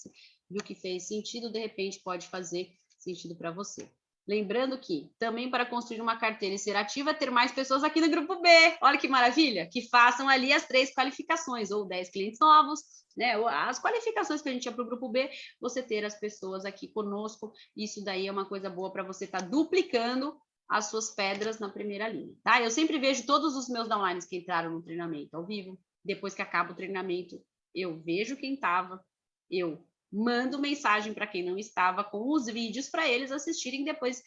viu que fez sentido, de repente pode fazer sentido para você. Lembrando que também para construir uma carteira e ser ativa, ter mais pessoas aqui no grupo B. Olha que maravilha! Que façam ali as 3 qualificações, ou 10 clientes novos, né? As qualificações que a gente tinha para o grupo B, você ter as pessoas aqui conosco. Isso daí é uma coisa boa para você estar duplicando as suas pedras na primeira linha, tá? Eu sempre vejo todos os meus downlines que entraram no treinamento ao vivo. Depois que acaba o treinamento, eu vejo quem estava, eu mando mensagem para quem não estava com os vídeos para eles assistirem. Depois,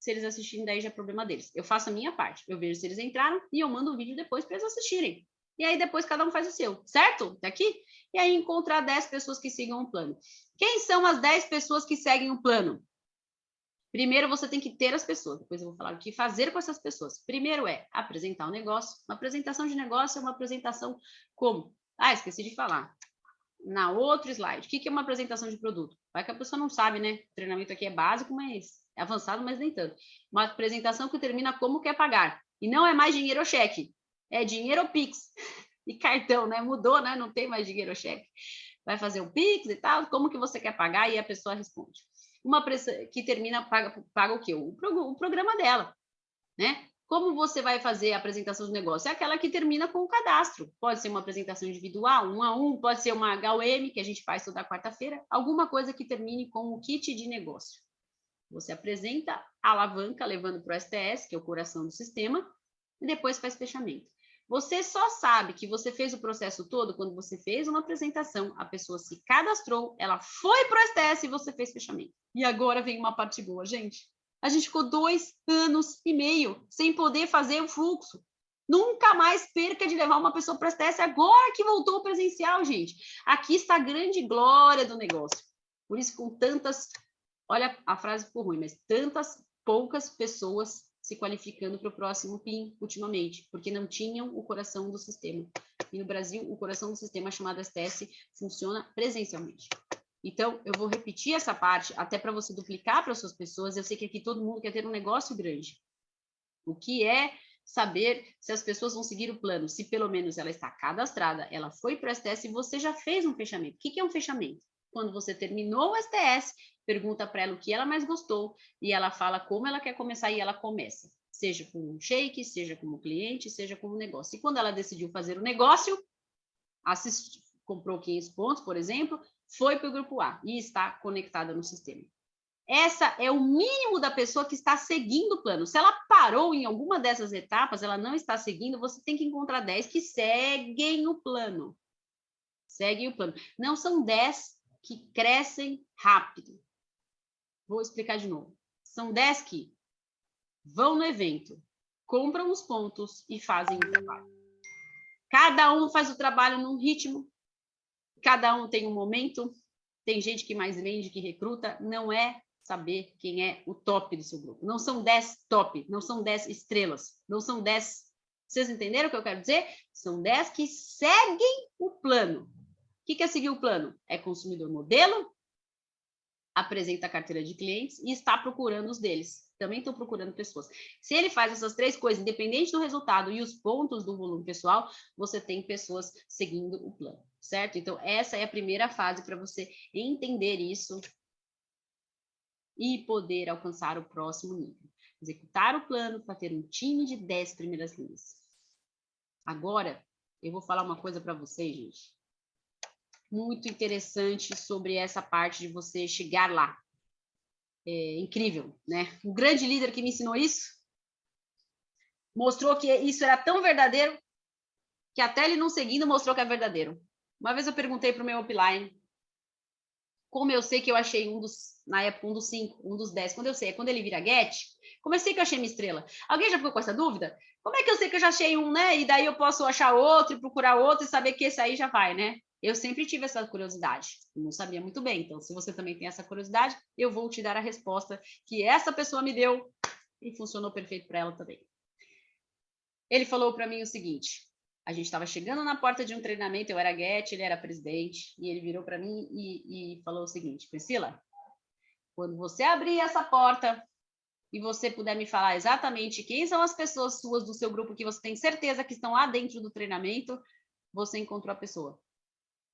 se eles assistirem, daí já é problema deles. Eu faço a minha parte, eu vejo se eles entraram e eu mando o vídeo depois para eles assistirem. E aí depois cada um faz o seu, certo? Até aqui? E aí encontrar 10 pessoas que sigam o plano. Quem são as 10 pessoas que seguem o plano? Primeiro você tem que ter as pessoas, depois eu vou falar o que fazer com essas pessoas. Primeiro é apresentar o negócio. Uma apresentação de negócio é uma apresentação como? Esqueci de falar. Na outro slide, o que é uma apresentação de produto? Vai que a pessoa não sabe, né? O treinamento aqui é básico, mas é avançado, mas nem tanto. Uma apresentação que termina como quer pagar. E não é mais dinheiro ou cheque, é dinheiro ou Pix. E cartão, né? Mudou, né? Não tem mais dinheiro ou cheque. Vai fazer o Pix e tal, como que você quer pagar? E a pessoa responde. Uma que termina, paga o quê? O programa dela, né? Como você vai fazer a apresentação do negócio? É aquela que termina com o cadastro. Pode ser uma apresentação individual, 1 a 1, pode ser uma HUM, que a gente faz toda quarta-feira, alguma coisa que termine com o kit de negócio. Você apresenta a alavanca, levando para o STS, que é o coração do sistema, e depois faz fechamento. Você só sabe que você fez o processo todo quando você fez uma apresentação, a pessoa se cadastrou, ela foi para o STS e você fez fechamento. E agora vem uma parte boa, gente. A gente ficou 2 anos e meio sem poder fazer o fluxo. Nunca mais perca de levar uma pessoa para o STS agora que voltou o presencial, gente. Aqui está a grande glória do negócio. Por isso, com tantas... Olha, a frase ficou ruim, mas tantas poucas pessoas se qualificando para o próximo PIN ultimamente, porque não tinham o coração do sistema. E no Brasil, o coração do sistema chamado STS funciona presencialmente. Então, eu vou repetir essa parte até para você duplicar para as suas pessoas. Eu sei que aqui todo mundo quer ter um negócio grande. O que é saber se as pessoas vão seguir o plano? Se pelo menos ela está cadastrada, ela foi para o STS e você já fez um fechamento. O que é um fechamento? Quando você terminou o STS, pergunta para ela o que ela mais gostou e ela fala como ela quer começar e ela começa. seja como um shake, seja como cliente, seja como negócio. E quando ela decidiu fazer o negócio, comprou 500 pontos, por exemplo, foi para o grupo A e está conectada no sistema. Essa é o mínimo da pessoa que está seguindo o plano. Se ela parou em alguma dessas etapas, ela não está seguindo, você tem que encontrar 10 que seguem o plano. Seguem o plano. Não são 10 que crescem rápido. Vou explicar de novo. São 10 que vão no evento, compram os pontos e fazem o trabalho. Cada um faz o trabalho num ritmo, cada um tem um momento, tem gente que mais vende, que recruta, não é saber quem é o top do seu grupo. Não são 10 top, não são 10 estrelas, não são 10... Vocês entenderam o que eu quero dizer? São 10 que seguem o plano. O que é seguir o plano? É consumidor modelo, apresenta a carteira de clientes e está procurando os deles. Também estão procurando pessoas. Se ele faz essas 3 coisas, independente do resultado e os pontos do volume pessoal, você tem pessoas seguindo o plano, certo? Então, essa é a primeira fase para você entender isso e poder alcançar o próximo nível. Executar o plano para ter um time de 10 primeiras linhas. Agora, eu vou falar uma coisa para vocês, gente. Muito interessante sobre essa parte de você chegar lá. É incrível, né? Um grande líder que me ensinou isso, mostrou que isso era tão verdadeiro, que até ele não seguindo mostrou que é verdadeiro. Uma vez eu perguntei para o meu upline, como eu sei que eu achei na época, um dos 5, um dos 10, quando eu sei, é quando ele vira get, como eu sei que eu achei minha estrela? Alguém já ficou com essa dúvida? Como é que eu sei que eu já achei um, né? E daí eu posso achar outro e procurar outro e saber que esse aí já vai, né? Eu sempre tive essa curiosidade, não sabia muito bem. Então, se você também tem essa curiosidade, eu vou te dar a resposta que essa pessoa me deu e funcionou perfeito para ela também. Ele falou para mim o seguinte: a gente estava chegando na porta de um treinamento, eu era get, ele era presidente, e ele virou para mim e falou o seguinte: Priscila, quando você abrir essa porta e você puder me falar exatamente quem são as pessoas suas do seu grupo que você tem certeza que estão lá dentro do treinamento, você encontrou a pessoa.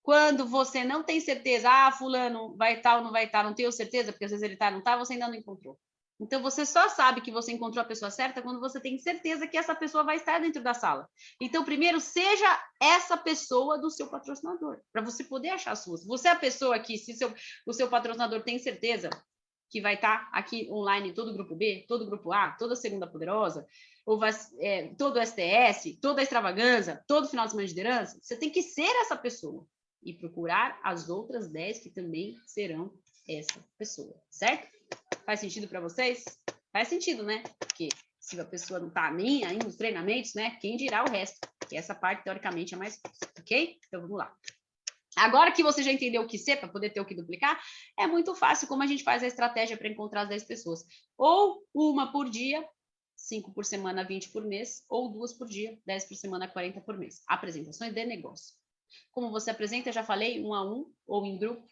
Quando você não tem certeza, fulano vai estar ou não vai estar, não tenho certeza, porque às vezes ele está, não está, você ainda não encontrou. Então, você só sabe que você encontrou a pessoa certa quando você tem certeza que essa pessoa vai estar dentro da sala. Então, primeiro, seja essa pessoa do seu patrocinador, para você poder achar as suas. Você é a pessoa que, se o seu patrocinador tem certeza que vai estar aqui online todo o grupo B, todo o grupo A, toda a Segunda Poderosa, ou todo o STS, toda a Extravaganza, todo final de semana de liderança, você tem que ser essa pessoa e procurar as outras 10 que também serão essa pessoa, certo? Faz sentido para vocês? Faz sentido, né? Porque se a pessoa não está nem aí nos treinamentos, né? Quem dirá o resto? Que essa parte, teoricamente, é mais fácil, ok? Então, vamos lá. Agora que você já entendeu o que ser, para poder ter o que duplicar, é muito fácil como a gente faz a estratégia para encontrar as 10 pessoas. Ou uma por dia, 5 por semana, 20 por mês, ou 2 por dia, 10 por semana, 40 por mês. Apresentações de negócio. Como você apresenta, já falei, 1 a 1 ou em grupo.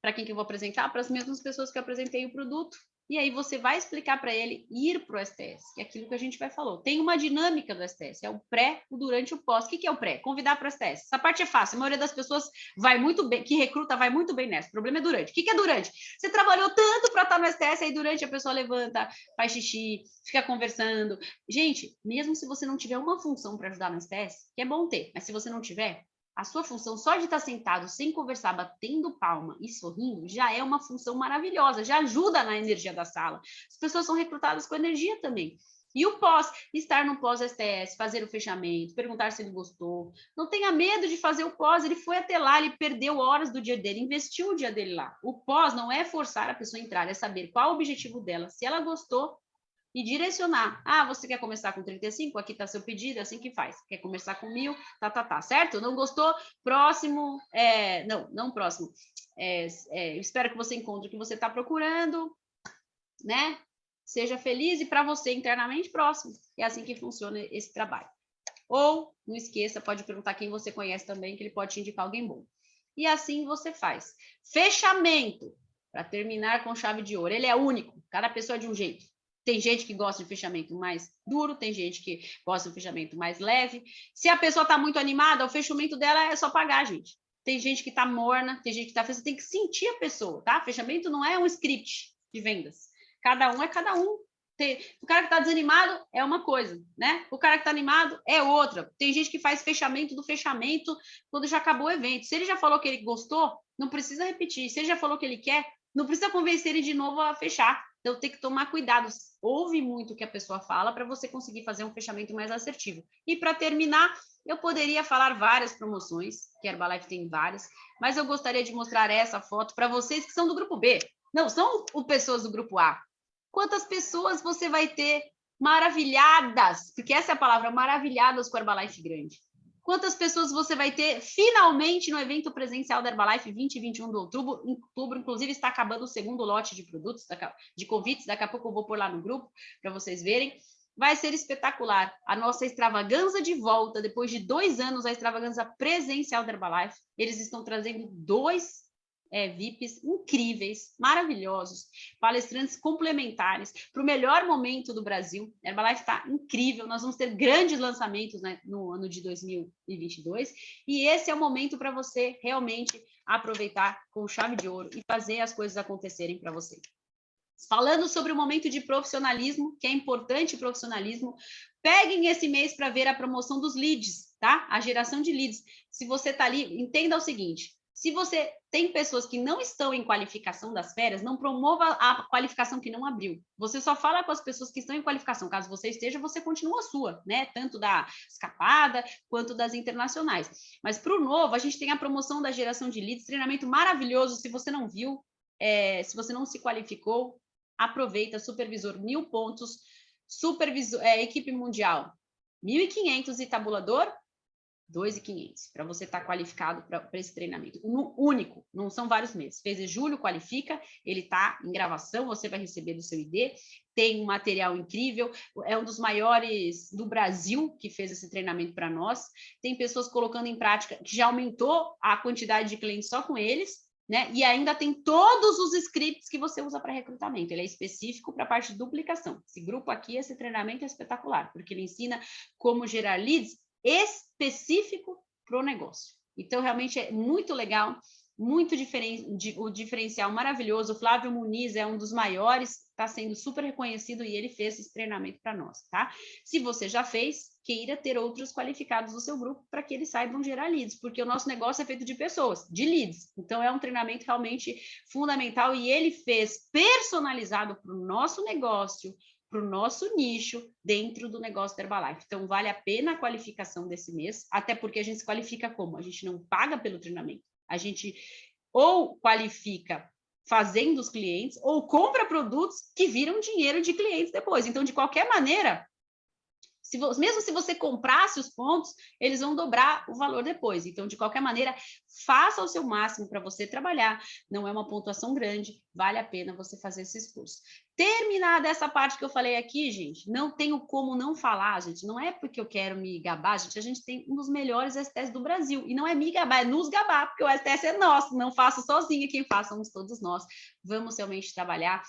Para quem que eu vou apresentar? Para as mesmas pessoas que eu apresentei o produto. E aí você vai explicar para ele ir para o STS, que é aquilo que a gente vai falou. Tem uma dinâmica do STS, é o pré, o durante e o pós. O que é o pré? Convidar para o STS. Essa parte é fácil, a maioria das pessoas vai muito bem, que recruta vai muito bem nessa. O problema é durante. O que é durante? Você trabalhou tanto para estar no STS, aí durante a pessoa levanta, faz xixi, fica conversando. Gente, mesmo se você não tiver uma função para ajudar no STS, que é bom ter, mas se você não tiver, a sua função só de estar sentado, sem conversar, batendo palma e sorrindo, já é uma função maravilhosa, já ajuda na energia da sala. As pessoas são recrutadas com energia também. E o pós, estar no pós-STS, fazer o fechamento, perguntar se ele gostou. Não tenha medo de fazer o pós, ele foi até lá, ele perdeu horas do dia dele, investiu o dia dele lá. O pós não é forçar a pessoa a entrar, é saber qual o objetivo dela, se ela gostou, e direcionar. Você quer começar com 35? Aqui está seu pedido, é assim que faz. Quer começar com 1.000? Certo? Não gostou? Próximo, não próximo. Espero que você encontre o que você está procurando, né? Seja feliz e para você internamente próximo. É assim que funciona esse trabalho. Ou, não esqueça, pode perguntar quem você conhece também, que ele pode te indicar alguém bom. E assim você faz. Fechamento, para terminar com chave de ouro. Ele é único, cada pessoa é de um jeito. Tem gente que gosta de fechamento mais duro, tem gente que gosta de fechamento mais leve. Se a pessoa está muito animada, o fechamento dela é só pagar, gente. Tem gente que está morna, tem gente que está... Você tem que sentir a pessoa, tá? Fechamento não é um script de vendas. Cada um é cada um. O cara que está desanimado é uma coisa, né? O cara que está animado é outra. Tem gente que faz fechamento do fechamento quando já acabou o evento. Se ele já falou que ele gostou, não precisa repetir. Se ele já falou que ele quer, não precisa convencer ele de novo a fechar. Então, tem que tomar cuidado. Ouve muito o que a pessoa fala para você conseguir fazer um fechamento mais assertivo. E para terminar, eu poderia falar várias promoções, que a Herbalife tem várias, mas eu gostaria de mostrar essa foto para vocês que são do grupo B. Não, são pessoas do grupo A. Quantas pessoas você vai ter maravilhadas, porque essa é a palavra, maravilhadas com a Herbalife grande. Quantas pessoas você vai ter finalmente no evento presencial da Herbalife 20 e 21 de outubro, inclusive está acabando o segundo lote de produtos, de convites, daqui a pouco eu vou pôr lá no grupo para vocês verem. Vai ser espetacular. A nossa extravaganza de volta, depois de 2 anos, a extravaganza presencial da Herbalife. Eles estão trazendo 2 VIPs incríveis, maravilhosos, palestrantes complementares para o melhor momento do Brasil. A Herbalife está incrível, nós vamos ter grandes lançamentos, né, no ano de 2022 e esse é o momento para você realmente aproveitar com chave de ouro e fazer as coisas acontecerem para você. Falando sobre o momento de profissionalismo, que é importante o profissionalismo, peguem esse mês para ver a promoção dos leads, tá? A geração de leads. Se você está ali, entenda o seguinte, se você tem pessoas que não estão em qualificação das férias, não promova a qualificação que não abriu. Você só fala com as pessoas que estão em qualificação. Caso você esteja, você continua a sua, né? Tanto da escapada quanto das internacionais. Mas para o novo, a gente tem a promoção da geração de leads, treinamento maravilhoso. Se você não viu, se você não se qualificou, aproveita, supervisor 1.000 pontos, equipe mundial 1.500 e tabulador 2.500, para você estar qualificado para esse treinamento. Único, não são vários meses. Fez em julho, qualifica, ele está em gravação, você vai receber do seu ID, tem um material incrível, é um dos maiores do Brasil que fez esse treinamento para nós. Tem pessoas colocando em prática, que já aumentou a quantidade de clientes só com eles, né? E ainda tem todos os scripts que você usa para recrutamento. Ele é específico para a parte de duplicação. Esse grupo aqui, esse treinamento é espetacular, porque ele ensina como gerar leads específico para o negócio. Então, realmente é muito legal, muito diferente, o diferencial maravilhoso. O Flávio Muniz é um dos maiores, está sendo super reconhecido e ele fez esse treinamento para nós, tá? Se você já fez, queira ter outros qualificados no seu grupo para que eles saibam gerar leads, porque o nosso negócio é feito de pessoas, de leads. Então, é um treinamento realmente fundamental e ele fez personalizado para o nosso negócio, para o nosso nicho dentro do negócio da Herbalife. Então, vale a pena a qualificação desse mês, até porque a gente se qualifica como? A gente não paga pelo treinamento. A gente ou qualifica fazendo os clientes ou compra produtos que viram dinheiro de clientes depois. Então, de qualquer maneira, mesmo se você comprasse os pontos, eles vão dobrar o valor depois. Então, de qualquer maneira, faça o seu máximo para você trabalhar. Não é uma pontuação grande, vale a pena você fazer esses cursos. Terminada essa parte que eu falei aqui, gente, não tenho como não falar, gente. Não é porque eu quero me gabar, gente. A gente tem um dos melhores STS do Brasil. E não é me gabar, é nos gabar, porque o STS é nosso. Não faço sozinha, quem faz somos todos nós. Vamos realmente trabalhar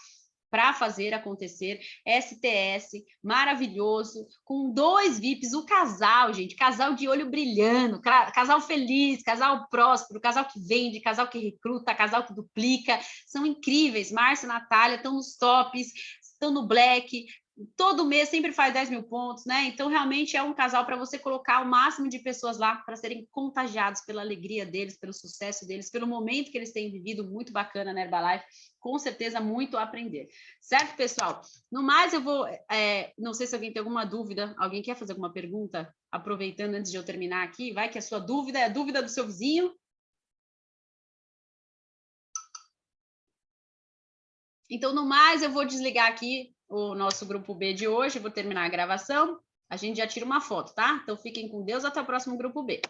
para fazer acontecer. STS maravilhoso, com 2 VIPs, o casal, gente, casal de olho brilhando, casal feliz, casal próspero, casal que vende, casal que recruta, casal que duplica, são incríveis. Márcia e Natália estão nos tops, estão no Black, todo mês sempre faz 10.000 pontos, né? Então, realmente é um casal para você colocar o máximo de pessoas lá para serem contagiados pela alegria deles, pelo sucesso deles, pelo momento que eles têm vivido, muito bacana na Herbalife, com certeza muito a aprender. Certo, pessoal? No mais, eu vou, não sei se alguém tem alguma dúvida, alguém quer fazer alguma pergunta, aproveitando antes de eu terminar aqui, vai que a sua dúvida é a dúvida do seu vizinho. Então, no mais, eu vou desligar aqui o nosso grupo B de hoje, vou terminar a gravação, a gente já tira uma foto, tá? Então, fiquem com Deus, até o próximo grupo B.